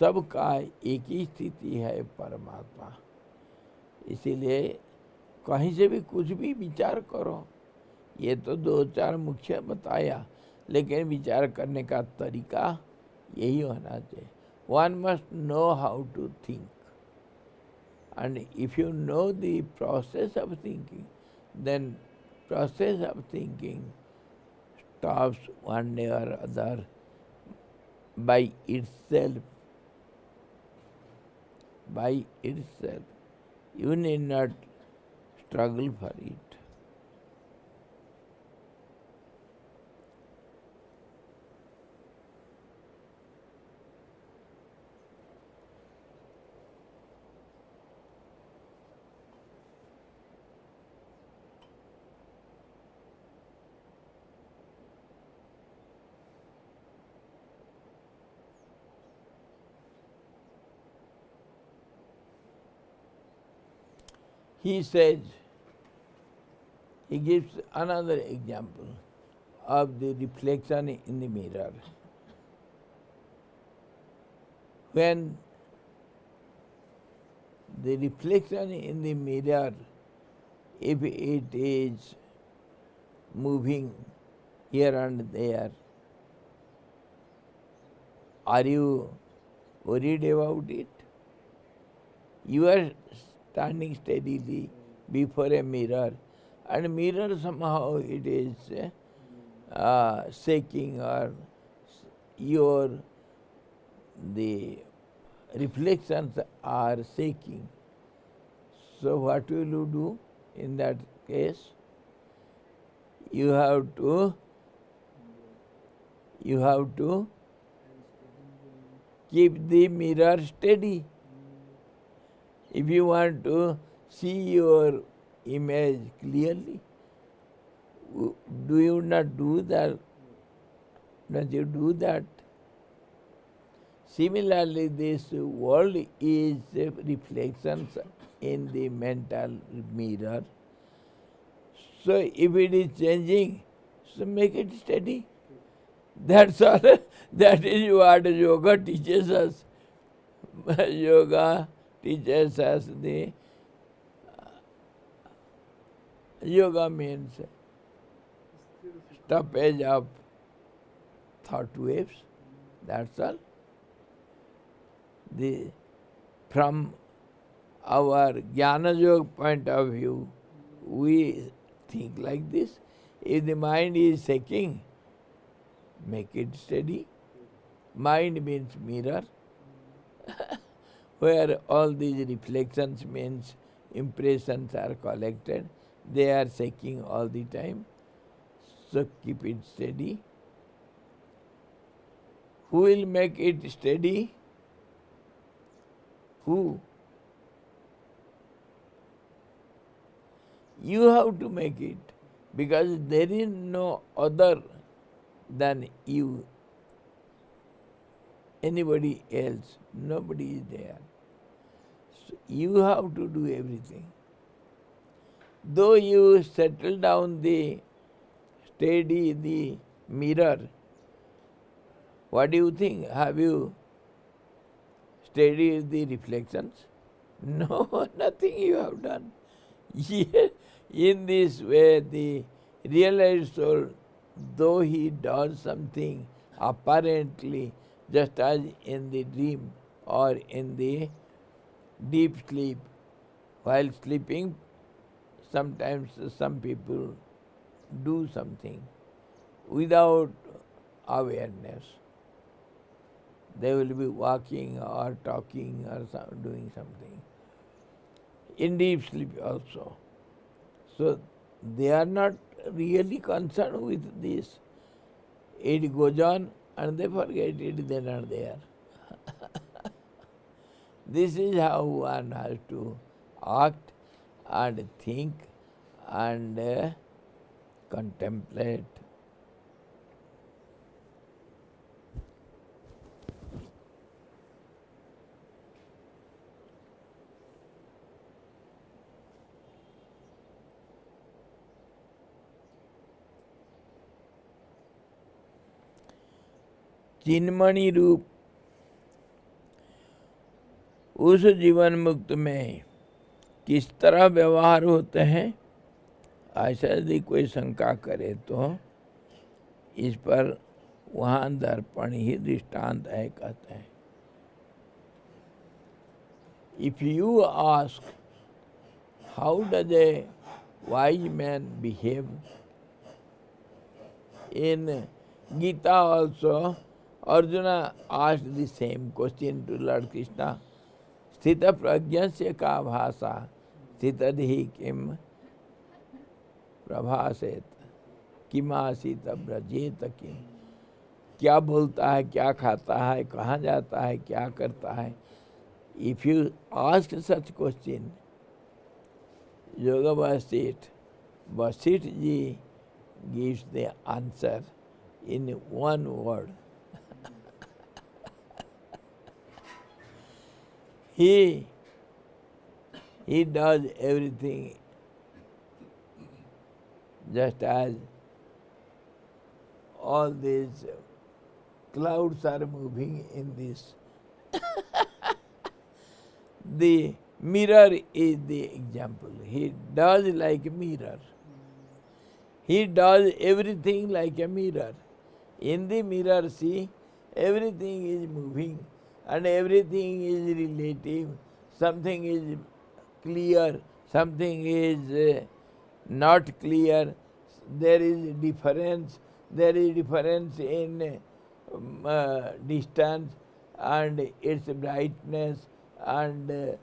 सबका एक ही स्थिति है, परमात्मा। इसीलिए कहीं से भी कुछ भी विचार करो, ये तो दो चार मुख्य बताया, लेकिन विचार करने का तरीका यही होना चाहिए। One must know how to think. And if you know the process of thinking, then process of thinking stops one day or other by itself. By itself. You need not struggle for it. He says, he gives another example of the reflection in the mirror. When the reflection in the mirror, if it is moving here and there, are you worried about it? You are standing steadily before a mirror, and mirror somehow it is shaking, or the reflections are shaking. So what will you do in that case? You have to keep the mirror steady. If you want to see your image clearly, do you not do that? Don't you do that? Similarly, this world is reflections in the mental mirror. So if it is changing, so make it steady. That's all. That is what yoga teaches us. Yoga teaches us the yoga means stoppage of thought waves. That's all. From our Jnana Yoga point of view, we think like this. If the mind is shaking, make it steady. Mind means mirror, where all these reflections means impressions are collected. They are shaking all the time. So keep it steady. Who will make it steady? Who? You have to make it, because there is no other than you. Anybody else, nobody is there. So you have to do everything. Though you settle down steady the mirror, what do you think? Have you steadied the reflections? No, nothing you have done. In this way, the realized soul, though he does something apparently just as in the dream or in the deep sleep, while sleeping, sometimes some people do something without awareness. They will be walking or talking or doing something. In deep sleep also. So they are not really concerned with this. It goes on and they forget it, they are not there. This is how one has to act and think and contemplate. चिन्मणि रूप उस जीवन मुक्त में किस तरह व्यवहार होते हैं, ऐसा यदि कोई शंका करे तो इस पर वहाँ दर्पण ही दृष्टांत है, कहते हैं. If you ask how does a wise man behave, in Gita also Arjuna asked the same question to Lord Krishna. Sthita prajnasya ka bhasa स्थितधि किम प्रभासेत किमासीत ब्रजेत किम। क्या बोलता है, क्या खाता है, कहाँ जाता है, क्या करता है। If you ask such question, Yoga Vasith ji gives the answer in one word. He does everything just as all these clouds are moving in this. The mirror is the example. He does like a mirror. He does everything like a mirror. In the mirror, see, everything is moving and everything is relative. Something is clear, something is not clear. There is difference. There is difference in distance and its brightness and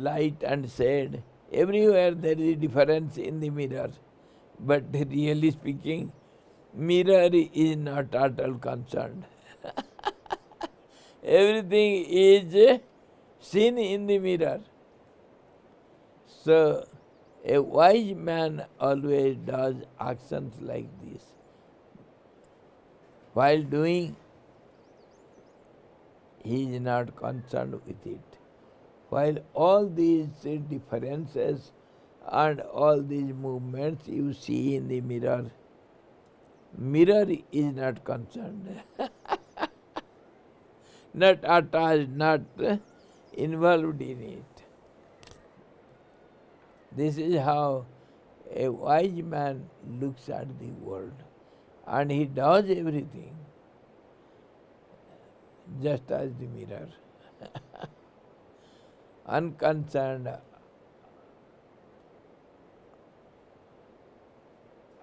light and shade. Everywhere there is difference in the mirror. But really speaking, mirror is not at all concerned. Everything is seen in the mirror. So, a wise man always does actions like this. While doing, he is not concerned with it. While all these differences and all these movements you see in the mirror, mirror is not concerned. Not attached, not involved in it. This is how a wise man looks at the world, and he does everything just as the mirror. Unconcerned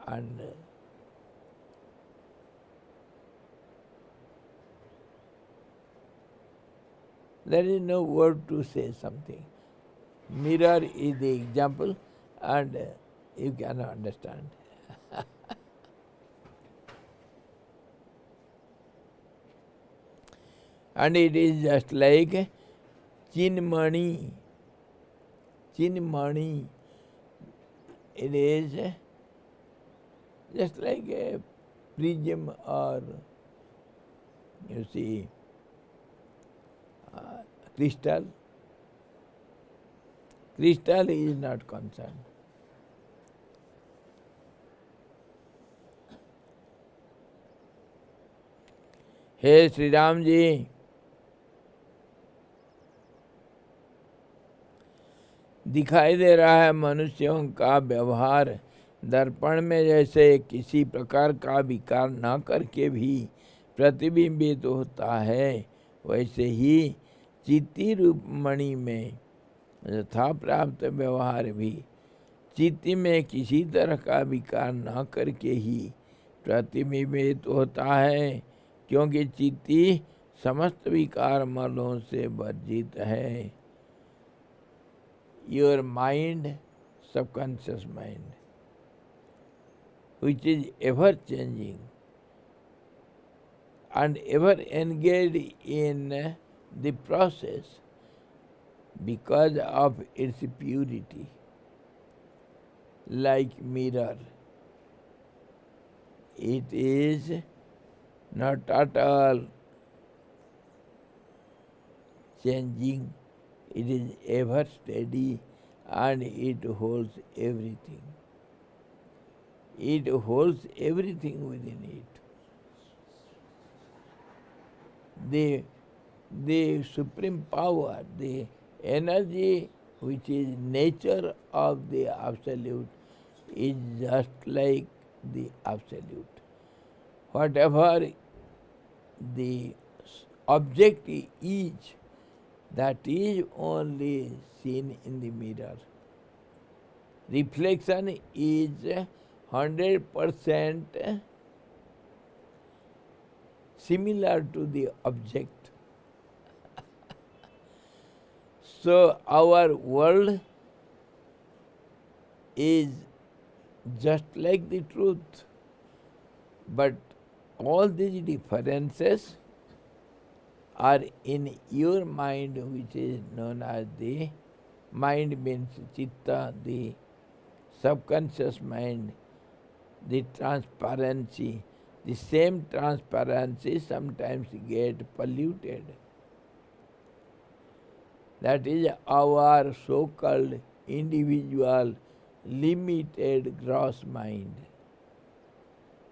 and there is no word to say something. Mirror is the example and you cannot understand. And it is just like Chinmani. Chinmani. It is just like a prism or you see crystal. Crystal is not concerned. हे श्री राम जी, दिखाई दे रहा है मनुष्यों का व्यवहार दर्पण में जैसे किसी प्रकार का विकार न करके भी प्रतिबिंबित होता है, वैसे ही चित्ती रूप मणि में यथा प्राप्त व्यवहार भी चित्ती में किसी तरह का विकार न करके ही प्रतिबिंबित होता है, क्योंकि चित्ती समस्त विकार मलों से वर्जित है. Your mind, subconscious mind, which is ever changing and ever engaged in the process because of its purity, like mirror. It is not at all changing. It is ever steady and it holds everything. It holds everything within it. The supreme power, the energy which is nature of the Absolute is just like the Absolute. Whatever the object is, that is only seen in the mirror. Reflection is 100% similar to the object. So our world is just like the truth. But all these differences are in your mind, which is known as the mind, means chitta, the subconscious mind, the transparency. The same transparency sometimes get polluted. That is our so-called individual limited gross mind.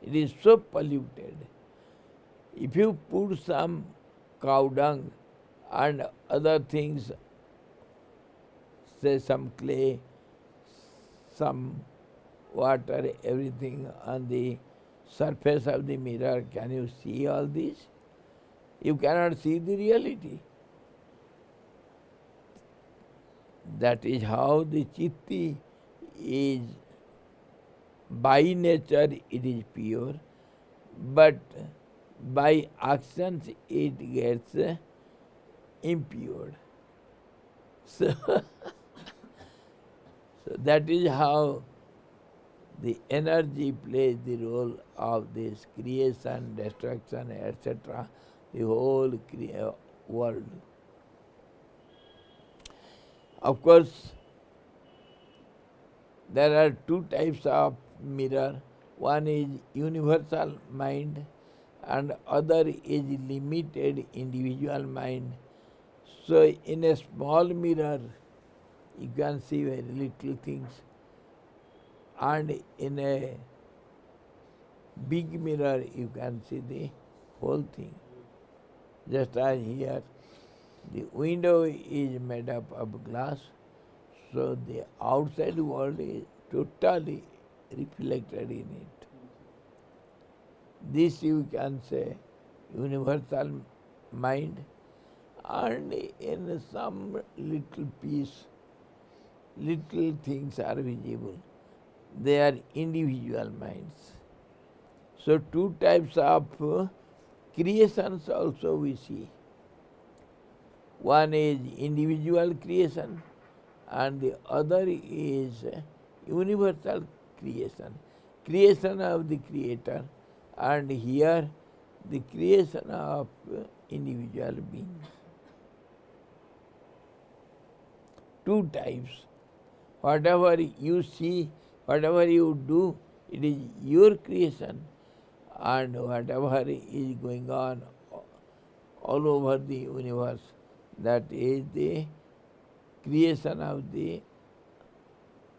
It is so polluted. If you put some cow dung and other things, say some clay, some water, everything on the surface of the mirror, can you see all this? You cannot see the reality. That is how the chitti is, by nature it is pure, but by actions it gets impure. So, so that is how the energy plays the role of this creation, destruction, etc., the whole world. Of course, there are two types of mirror. One is universal mind and other is limited individual mind. So in a small mirror, you can see very little things, and in a big mirror, you can see the whole thing. Just as here, the window is made up of glass, so the outside world is totally reflected in it. This you can say universal mind, and in some little piece, little things are visible. They are individual minds. So two types of creations also we see. One is individual creation and the other is universal creation. Creation of the Creator, and here the creation of individual beings. Two types. Whatever you see, whatever you do, it is your creation, and whatever is going on all over the universe, that is the creation of the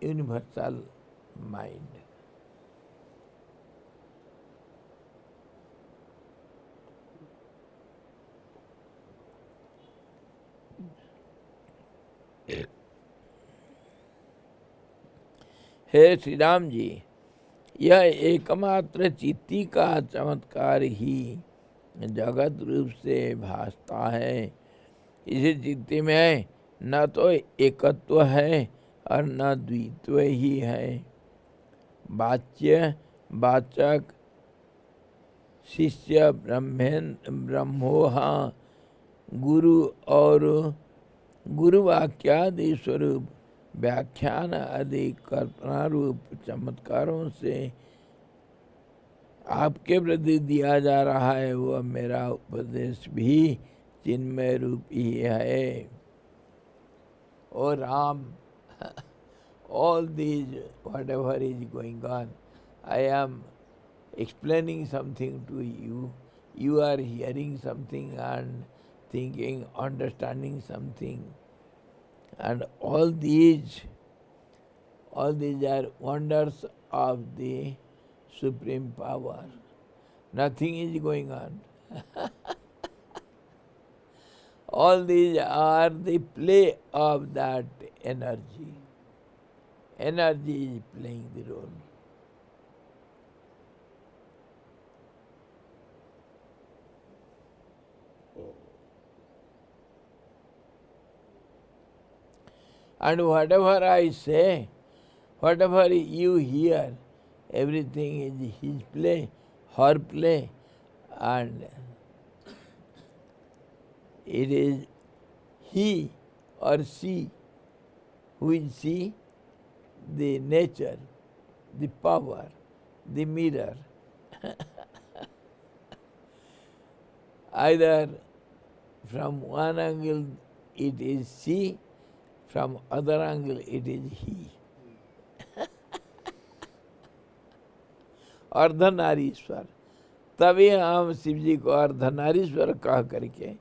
universal mind. हे श्री राम जी, यह एकमात्र चित्ती का चमत्कार ही जगत रूप से भासता है। इसी चित्ती में न तो एकत्व है और न द्वित्व ही है। वाच्य, वाचक, शिष्य, ब्रह्मोहा, गुरु और गुरु वाक्यादि स्वरूप व्याख्यान आदि कल्पना रूप चमत्कारों से आपके प्रति दिया जा रहा है, वह मेरा उपदेश भी चिन्मय रूप ही है। ओ Ram, all these, whatever is going on, I am explaining something to you. You are hearing something and thinking, understanding something. And all these are wonders of the supreme power. Nothing is going on. All these are the play of that energy. Energy is playing the role. And whatever I say, whatever you hear, everything is his play, her play, and it is he or she. Who is she? the nature, the power, the mirror. Either from one angle it is she, from other angle it is he. Ardhanarishvara, तभी हम शिव जी को अर्धनारीश्वर कह करके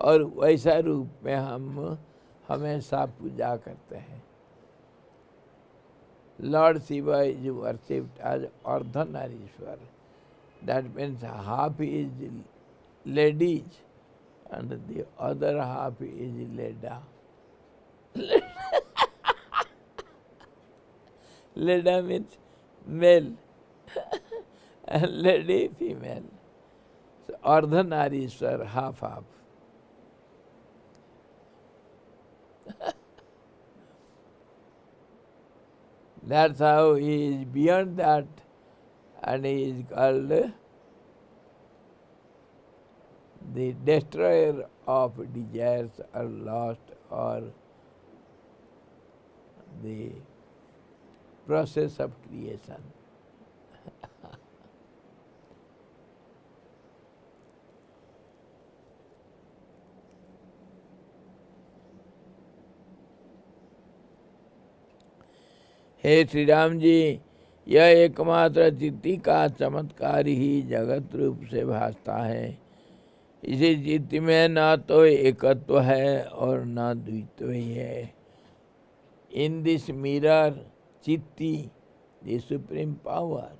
और वैसा रूप में हम हमेशा पूजा करते हैं. Lord Shiva is worshipped as Ardhanarishwar. That means half is ladies and the other half is Leda. Leda means male and lady female. So Ardhanarishwar, half. That's how he is beyond that, and he is called the destroyer of desires or lost, or the process of creation. हे श्री राम जी, यह एकमात्र चित्ती का चमत्कार ही जगत रूप से भासता है. इसी चित्त में न तो एकत्व है और न द्वित्व ही है. इन दिस मिरर चित्ती, the supreme power,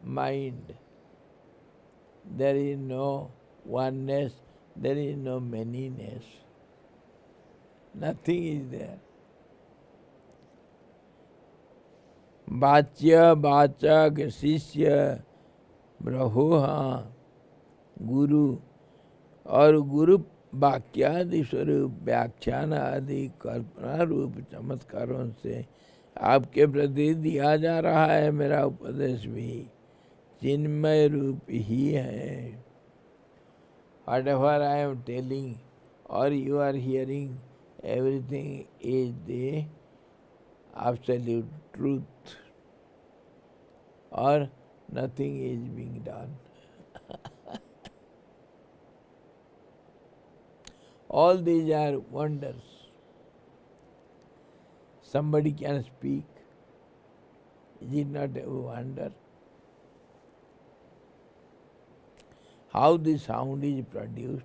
mind, there is no oneness, there is no manyness, nothing is there. वाच्य, वाचक, शिष्य, ब्रह्म, गुरु और गुरु वाक्यादि स्वरूप व्याख्यान आदि कल्पना रूप चमत्कारों से आपके प्रति दिया जा रहा है. मेरा उपदेश भी चिन्मय रूप ही है. Whatever I am telling or you are hearing, everything is the absolute truth, or nothing is being done. All these are wonders. Somebody can speak. Is it not a wonder? How the sound is produced?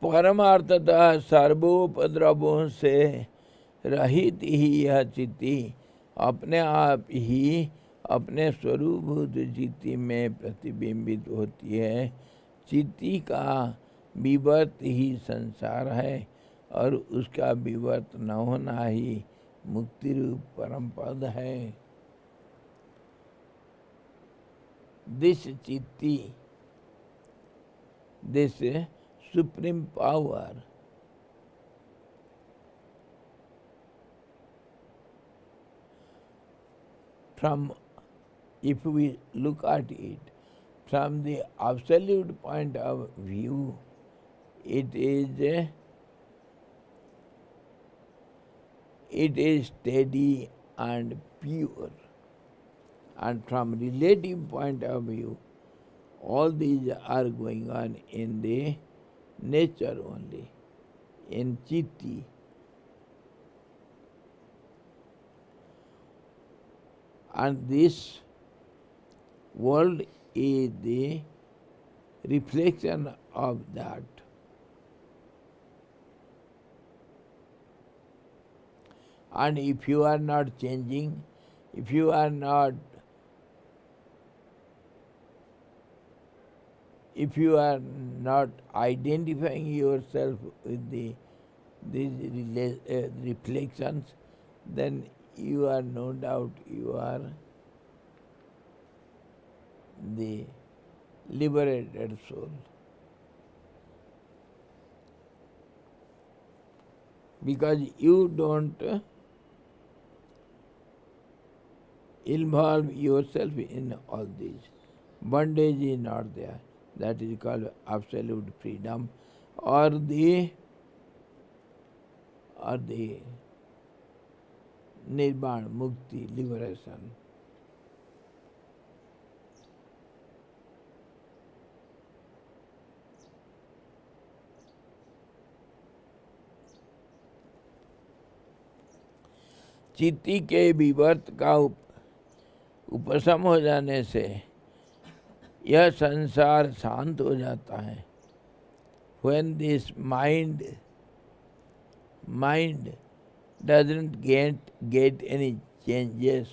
परमार्थतः सर्वोपद्रवों से रहित ही यह चित्ती अपने आप ही अपने स्वरूपभूत चित्ती में प्रतिबिंबित होती है. चित्ती का विवर्त ही संसार है और उसका विवर्त न होना ही मुक्ति रूप परम पद है. दिस चित्ती, this supreme power, from, if we look at it from the absolute point of view, it is steady and pure, and from relative point of view, all these are going on in the nature only, in chitti. And this world is the reflection of that. And if you are not changing, if you are not identifying yourself with these reflections, then you are no doubt you are the liberated soul. because you don't involve yourself in all these. Bondage is not there. That is called absolute freedom or the nirvana, mukti, liberation. चित्ती के विवर्त का उपशम हो जाने से यह संसार शांत हो जाता है. When this mind doesn't get any changes,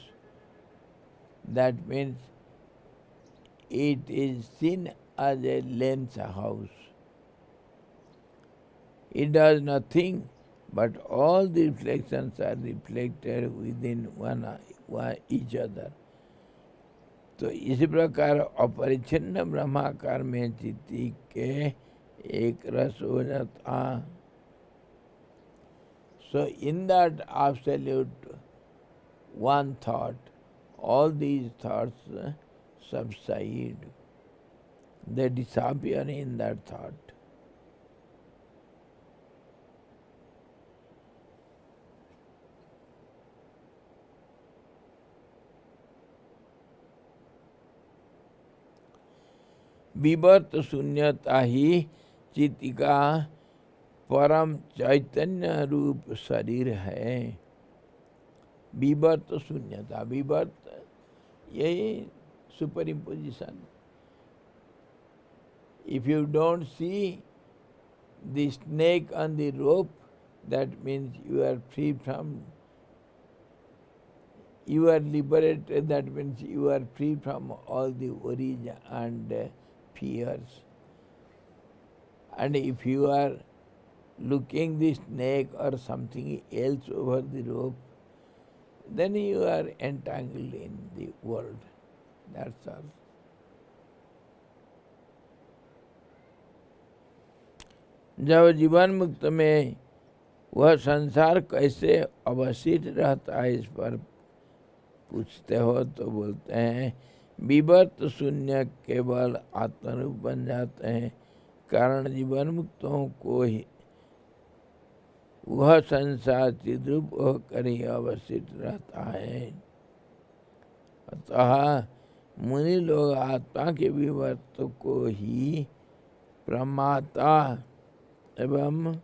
that means it is seen as a lens house. It does nothing, but all the reflections are reflected within one each other. तो इसी प्रकार अपरिच्छिन्न ब्रह्माकार में चित्ती के एक रस हो जाता. So in that absolute one thought, all these thoughts subside. They disappear in that thought. विवर्त शून्यता ही चित्त का परम चैतन्य रूप शरीर है. विवर्त शून्यता, विवर्त यही super imposition. If you don't see the snake on the rope, that means you are free from, you are liberated, that means you are free from all the worries and fears. And if you are looking the snake or something else over the rope, then you are entangled in the world. That's all. जब जीवन मुक्त में वह संसार कैसे अवशिष्ट रहता है, इस पर पूछते हो तो बोलते हैं विवर्त शून्य केवल आत्मरूप बन जाते हैं. कारण जीवन मुक्तों को ही वह संसार चिद्रूप होकर ही अवशिष्ट रहता है. अतः मुनि लोग आत्मा के विवर्त को ही प्रमाता एवं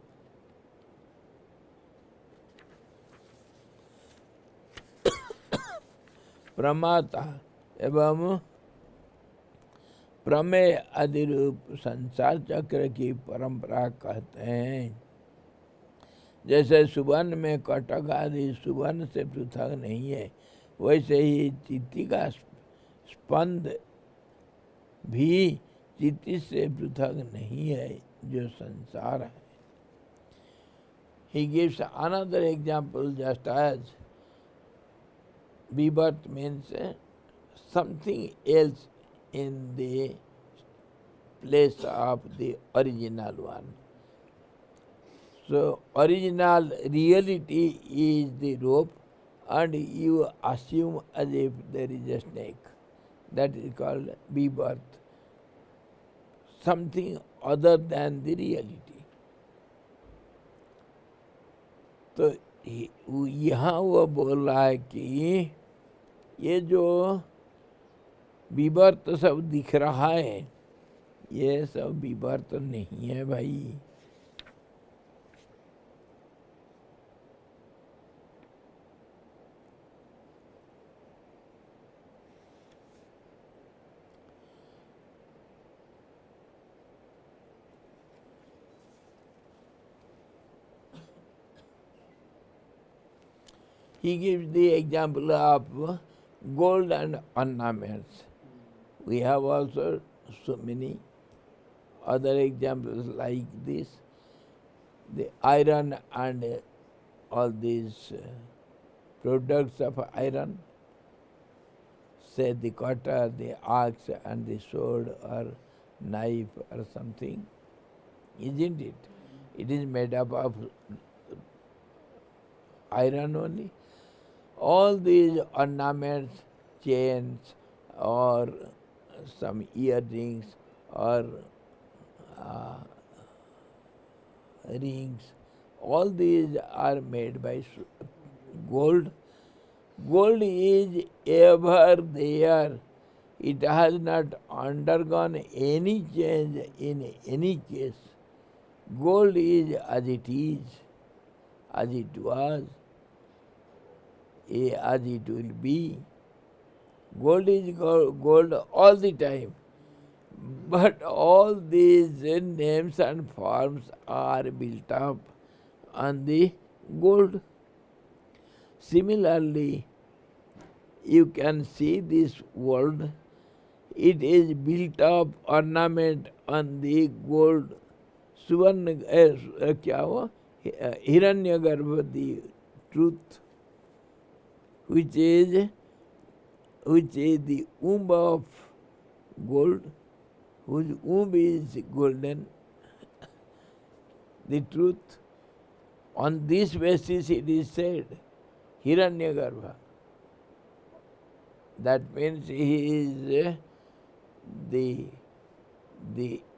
प्रमेय अधिरूप संसार चक्र की परंपरा कहते हैं. जैसे सुवर्ण में कटक आदि सुवर्ण से पृथक नहीं है, वैसे ही चित्ती का स्पंद भी चित्ती से पृथक नहीं है, जो संसार है. He gives another example, just as rebirth means something else in the place of the original one. So original reality is the rope, and you assume as if there is a snake. That is called rebirth. Something other than the reality. तो यहाँ वो बोल रहा है कि ये जो विवर्त सब दिख रहा है, ये सब विवर्त नहीं है भाई. He gives the example of gold and ornaments. We have also so many other examples like this. The iron and all these products of iron, say the cutter, the axe and the sword or knife or something, isn't it? It is made up of iron only. All these ornaments, chains, or some earrings, or rings, all these are made by gold. Gold is ever there. It has not undergone any change in any case. Gold is as it is, as it was, as it will be. Gold is gold all the time. But all these names and forms are built up on the gold. Similarly, you can see this world, it is built up ornament on the gold. Suvarna क्या हुआ? Hiranyagarbha, the truth, which is the womb of gold, whose womb is golden, the truth. On this basis it is said, Hiranyagarbha. That means he is the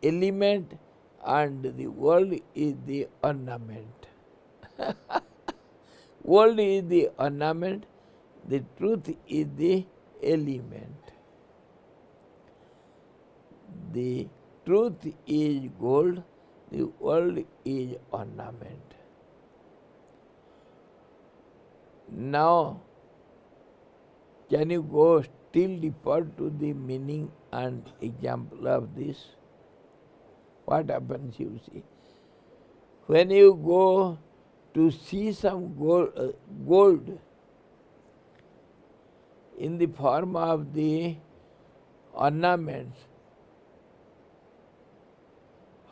element and the world is the ornament. World is the ornament, the truth is the element. The truth is gold, the world is ornament. Now, can you go still deeper to the meaning and example of this? What happens, you see? When you go to see some gold in the form of the ornaments,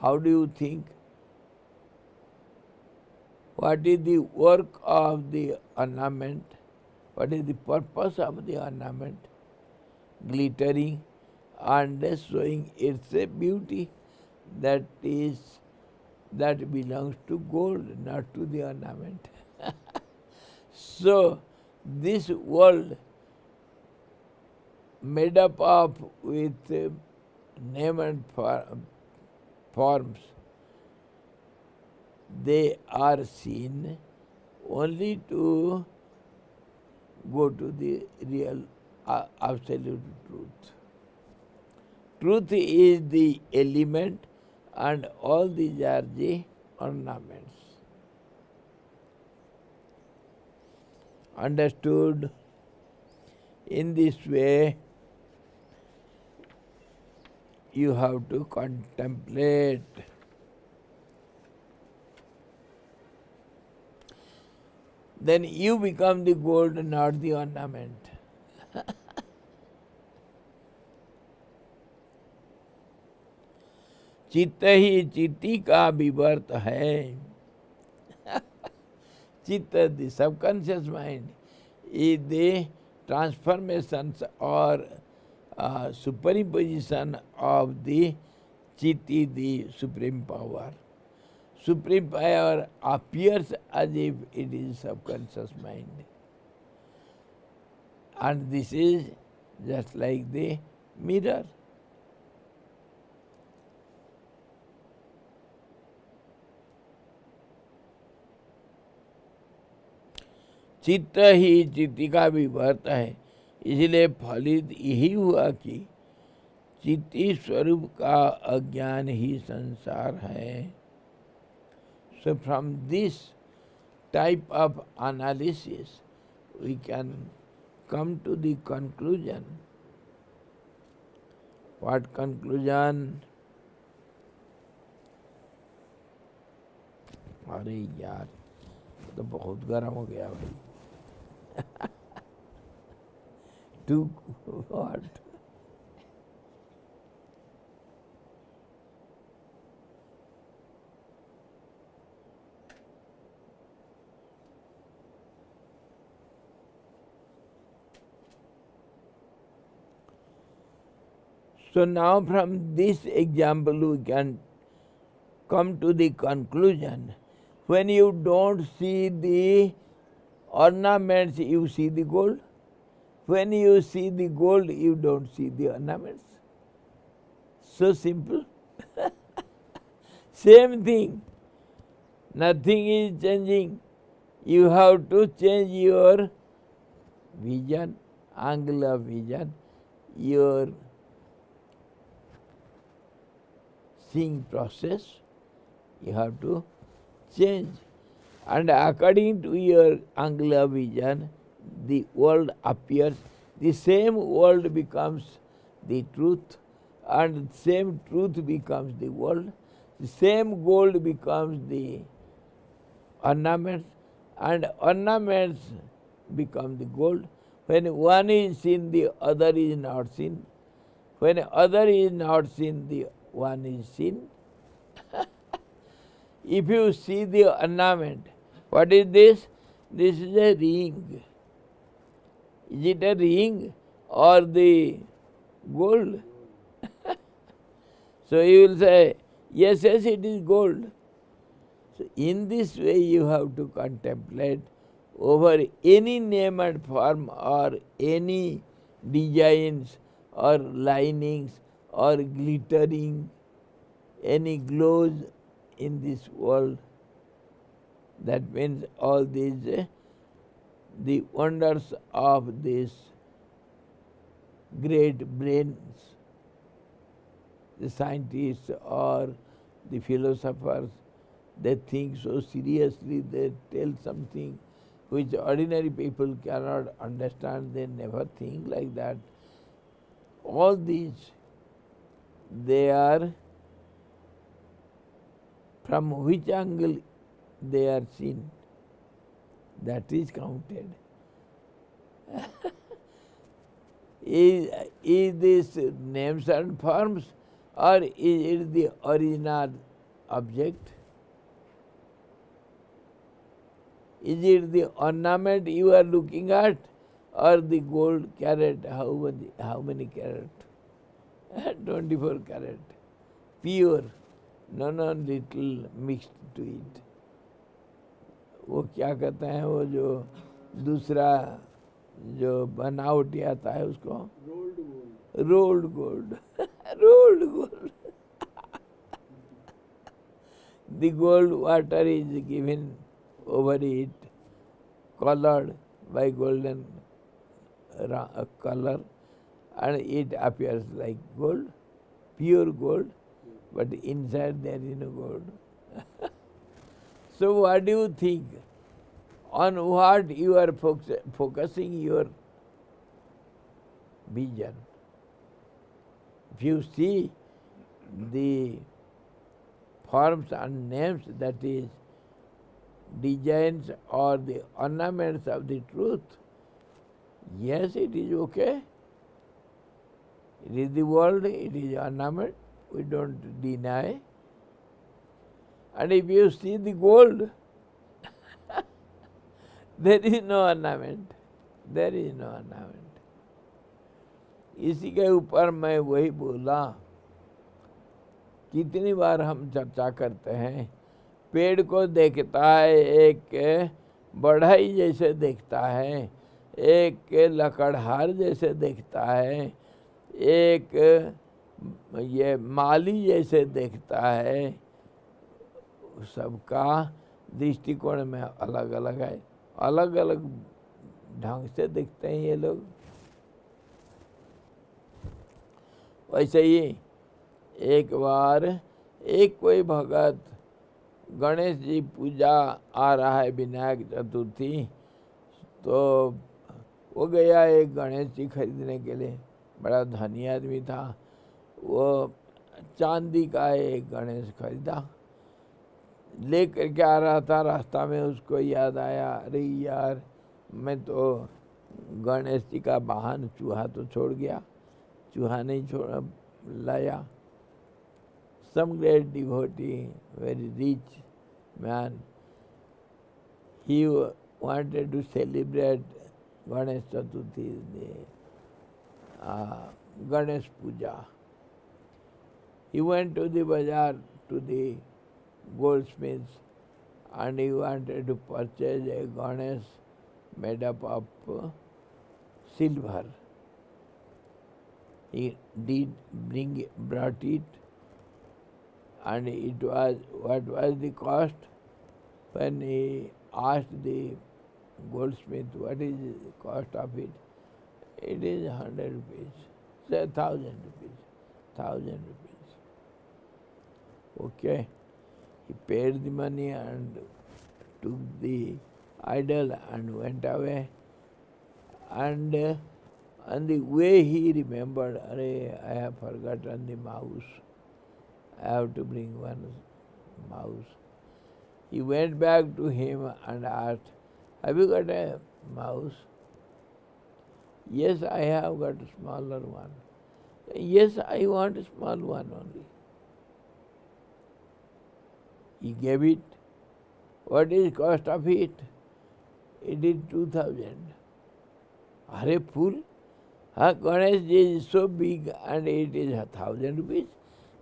how do you think? What is the work of the ornament? What is the purpose of the ornament? Glittering and showing its beauty that belongs to gold, not to the ornament. So this world made up of with name and forms, they are seen only to go to the real absolute truth. Truth is the element and all these are the ornaments. Understood? In this way, you have to contemplate. Then you become the gold, not the ornament. चित्त ही चित्ती का विवर्त है. Chitta, the subconscious mind, is the transformations or superimposition of the Chitti, the supreme power. Supreme power appears as if it is subconscious mind. And this is just like the mirror. चित्त ही चित्ती का विवर्त है. इसलिए फलित यही हुआ कि चित्ती स्वरूप का अज्ञान ही संसार है. So from this type of analysis, we can come to the conclusion. What conclusion? अरे यार, तो बहुत गर्म हो गया भाई. To what? So now from this example we can come to the conclusion. When you don't see the ornaments you see the gold. When you see the gold, you don't see the ornaments. So simple. Same thing. Nothing is changing. You have to change your vision, angle of vision, your seeing process. You have to change. And according to your angle of vision, the world appears. The same world becomes the truth, and the same truth becomes the world. The same gold becomes the ornaments, and ornaments become the gold. When one is seen, the other is not seen. When other is not seen, the one is seen. If you see the ornament, what is this? This is a ring. Is it a ring or the gold? So you will say, yes, yes, it is gold. So in this way you have to contemplate over any name and form or any designs or linings or glittering, any glows in this world. That means all these, the wonders of these great brains, the scientists or the philosophers, they think so seriously, they tell something which ordinary people cannot understand, they never think like that. All these, they are from which angle they are seen, that is counted. Is this names and forms, or is it the original object? Is it the ornament you are looking at, or the gold carat? How many carat? 24 carat. Pure. No little mixed to it. वो क्या कहते हैं, वो जो दूसरा जो बनावटी आता है उसको rolled gold. Rolled gold. The gold water is given over it, colored by golden color, and it appears like gold, pure gold, but inside there is no gold. So what do you think? On what you are focusing your vision? If you see the forms and names, that is designs or the ornaments of the truth, yes, it is okay. It is the world, it is ornament, we don't deny. And if you see the gold, there is no ornament. There is no ornament. इसी के ऊपर मैं वही बोला, कितनी बार हम चर्चा करते हैं, पेड़ को देखता है एक बढ़ई जैसे देखता है, एक लकड़हार जैसे देखता है, एक ये माली जैसे देखता है. सबका दृष्टिकोण में अलग अलग है, अलग अलग ढंग से देखते हैं ये लोग. वैसे ही एक बार एक कोई भगत, गणेश जी पूजा आ रहा है, विनायक चतुर्थी, तो वो गया एक गणेश जी खरीदने के लिए. बड़ा धनी आदमी था. वो चांदी का एक गणेश खरीदा, लेकर के आ रहा था. रास्ता में उसको याद आया, अरे यार मैं तो गणेश जी का वाहन चूहा तो छोड़ गया, चूहा नहीं छोड़ लाया. Some great devotee, very rich man, he wanted to celebrate Ganesh Chaturthi, the Ganesh Puja. He went to the bazaar, to the goldsmiths, and he wanted to purchase a Ganesh made up of silver. He brought it, and it was, what was the cost? When he asked the goldsmith, what is the cost of it? It is 100 rupees. Say 1,000 rupees. 1,000 rupees. Okay. He paid the money and took the idol and went away. And on the way he remembered, I have forgotten the mouse. I have to bring one mouse. He went back to him and asked, have you got a mouse? Yes, I have got a smaller one. Yes, I want a small one only. He gave it. What is the cost of it? It is 2,000. Are fool? Ganesh is so big and it is 1,000 rupees.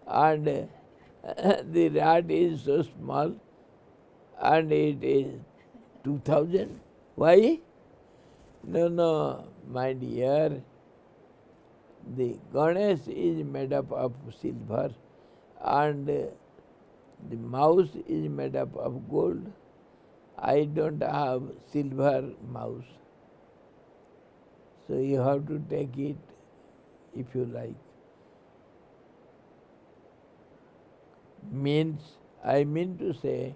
And the rat is so small and it is 2,000. Why? No, my dear. The Ganesh is made up of silver and the mouse is made up of gold. I don't have silver mouse. So you have to take it if you like. I mean to say,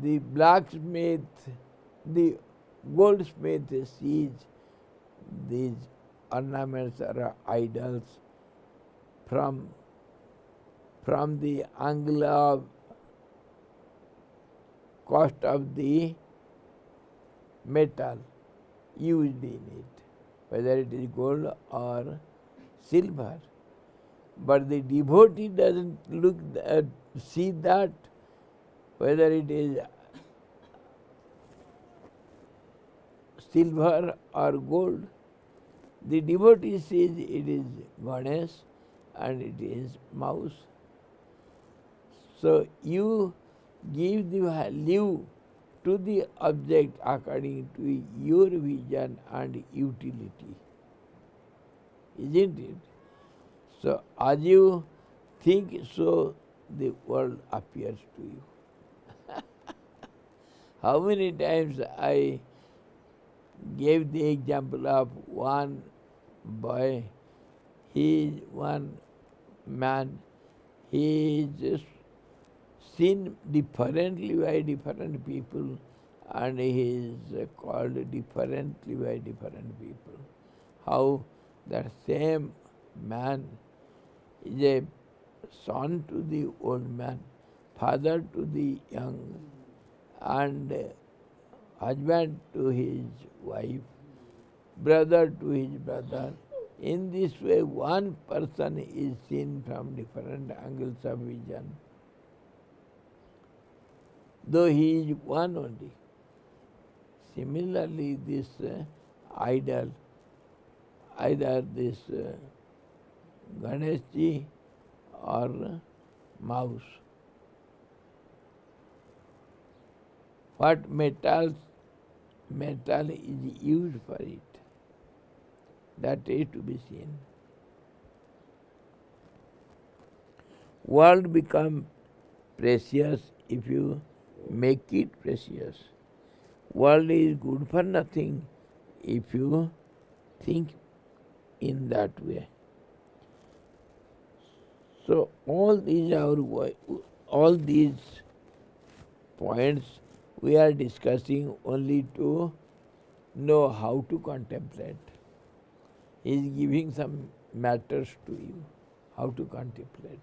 the blacksmith, the goldsmith sees these ornaments or idols from the angle of cost of the metal used in it, whether it is gold or silver. But the devotee doesn't see that, whether it is silver or gold. The devotee sees it is Ganesh and it is mouse. So you give the value to the object according to your vision and utility, isn't it? So as you think, so the world appears to you. How many times I gave the example of one boy, one man, he is just seen differently by different people and he is called differently by different people. How that same man is a son to the old man, father to the young, and husband to his wife, brother to his brother. In this way, one person is seen from different angles of vision, though he is one only. Similarly, this idol, either this Ganeshji or mouse, what metal is used for it, that is to be seen. World become precious if you make it precious. World is good for nothing if you think in that way. So all these points we are discussing only to know how to contemplate. He is giving some matters to you, how to contemplate,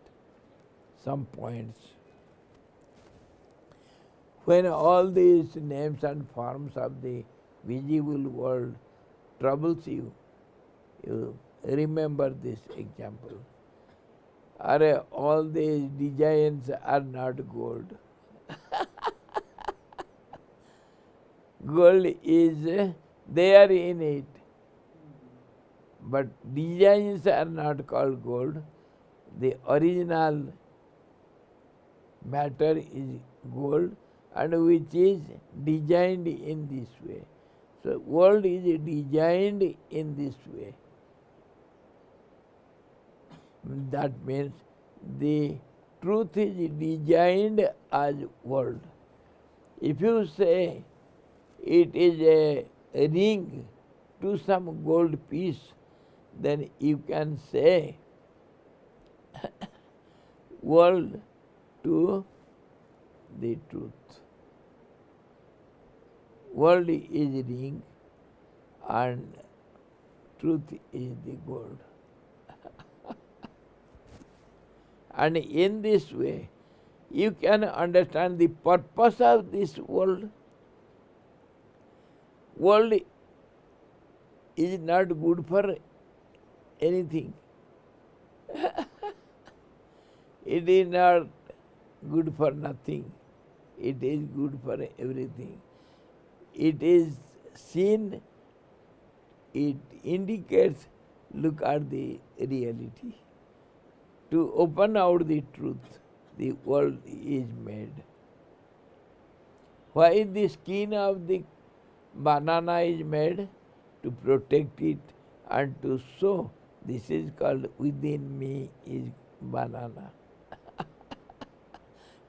some points. When all these names and forms of the visible world troubles you, you remember this example. All these designs are not gold. Gold is there in it, but designs are not called gold. The original matter is gold, and which is designed in this way. So world is designed in this way. That means the truth is designed as world. If you say it is a ring to some gold piece, then you can say world to the truth. World is ring and truth is the gold. And in this way, you can understand the purpose of this world. World is not good for anything. It is not good for nothing. It is good for everything. It is seen, it indicates, look at the reality. To open out the truth, the world is made. Why the skin of the banana is made? To protect it and to show this is called within me is banana.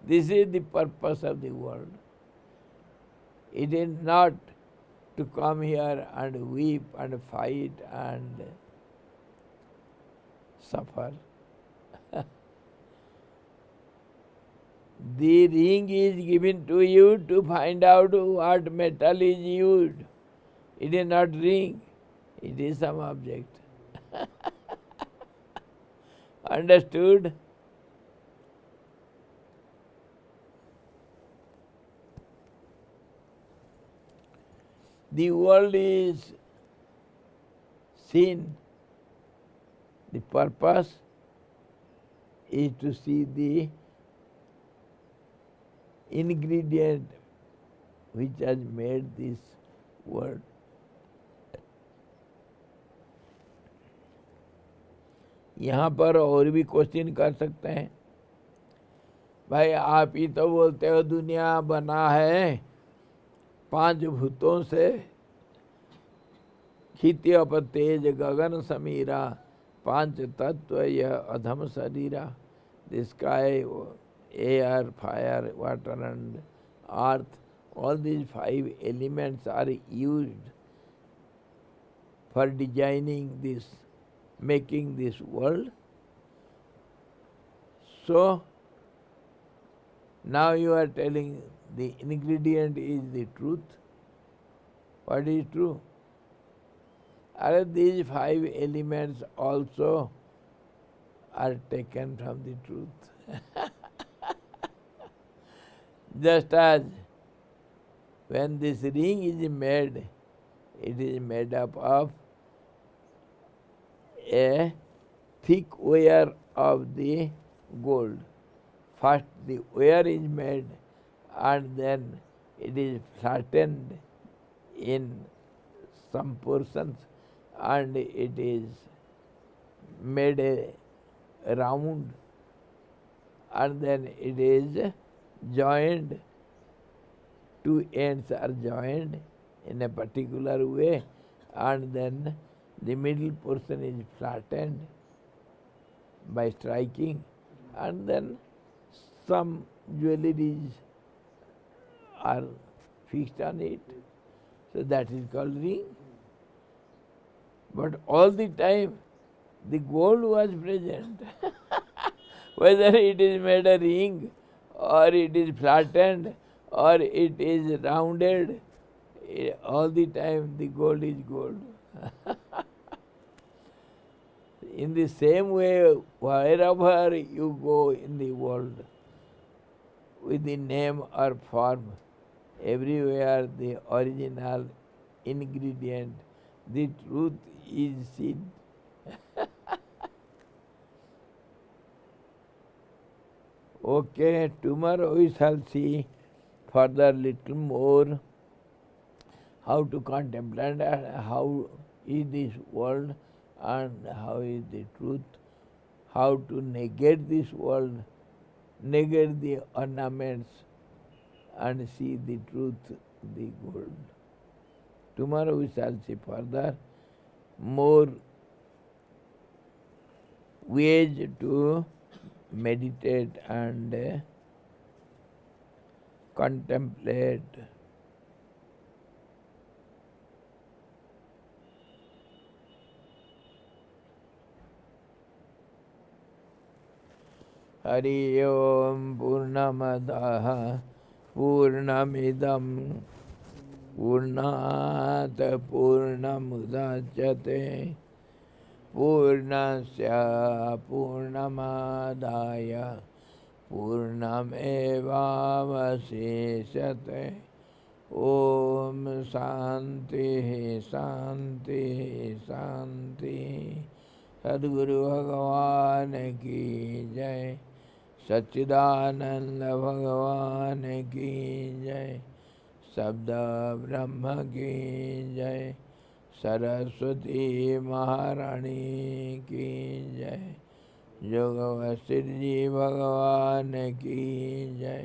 This is the purpose of the world. It is not to come here and weep and fight and suffer. The ring is given to you to find out what metal is used. It is not ring, it is some object. Understood? The world is seen. The purpose is to see the ingredient which has made this world. यहाँ पर और भी question कर सकते हैं। भाई आप ही तो बोलते हो दुनिया बना है 5 भूतों से, क्षिति अप तेज गगन समीरा, 5 तत्व यह अधम शरीरा। The sky, air, fire, water and earth, all these 5 elements are used for designing this, making this world. So, now you are telling the ingredient is the truth. What is true? Are these 5 elements also are taken from the truth? Just as when this ring is made, it is made up of a thick wire of the gold. First the wire is made and then it is flattened in some portions and it is made a round and then it is joined, 2 ends are joined in a particular way and then the middle portion is flattened by striking and then some jewelries are fixed on it. So that is called ring. But all the time the gold was present. Whether it is made a ring or it is flattened or it is rounded, all the time the gold is gold. In the same way, wherever you go in the world, with the name or form, everywhere the original ingredient, the truth is seen. Okay, tomorrow we shall see further little more how to contemplate how is this world and how is the truth, how to negate this world, negate the ornaments and see the truth, the gold. Tomorrow we shall see further more ways to meditate and contemplate. Hari Om Purnamadaha Purnamidam Purnat Purnamudachyate Purnasya Purnamadaya Purnamevavaseshyate. Om Shanti Shanti Shanti. Sadguru Bhagavan ki jai. सच्चिदानंद भगवान की जय, शब्द ब्रह्म की जय, सरस्वती महारानी की जय, जोग वशिष्ठ जी भगवान की जय।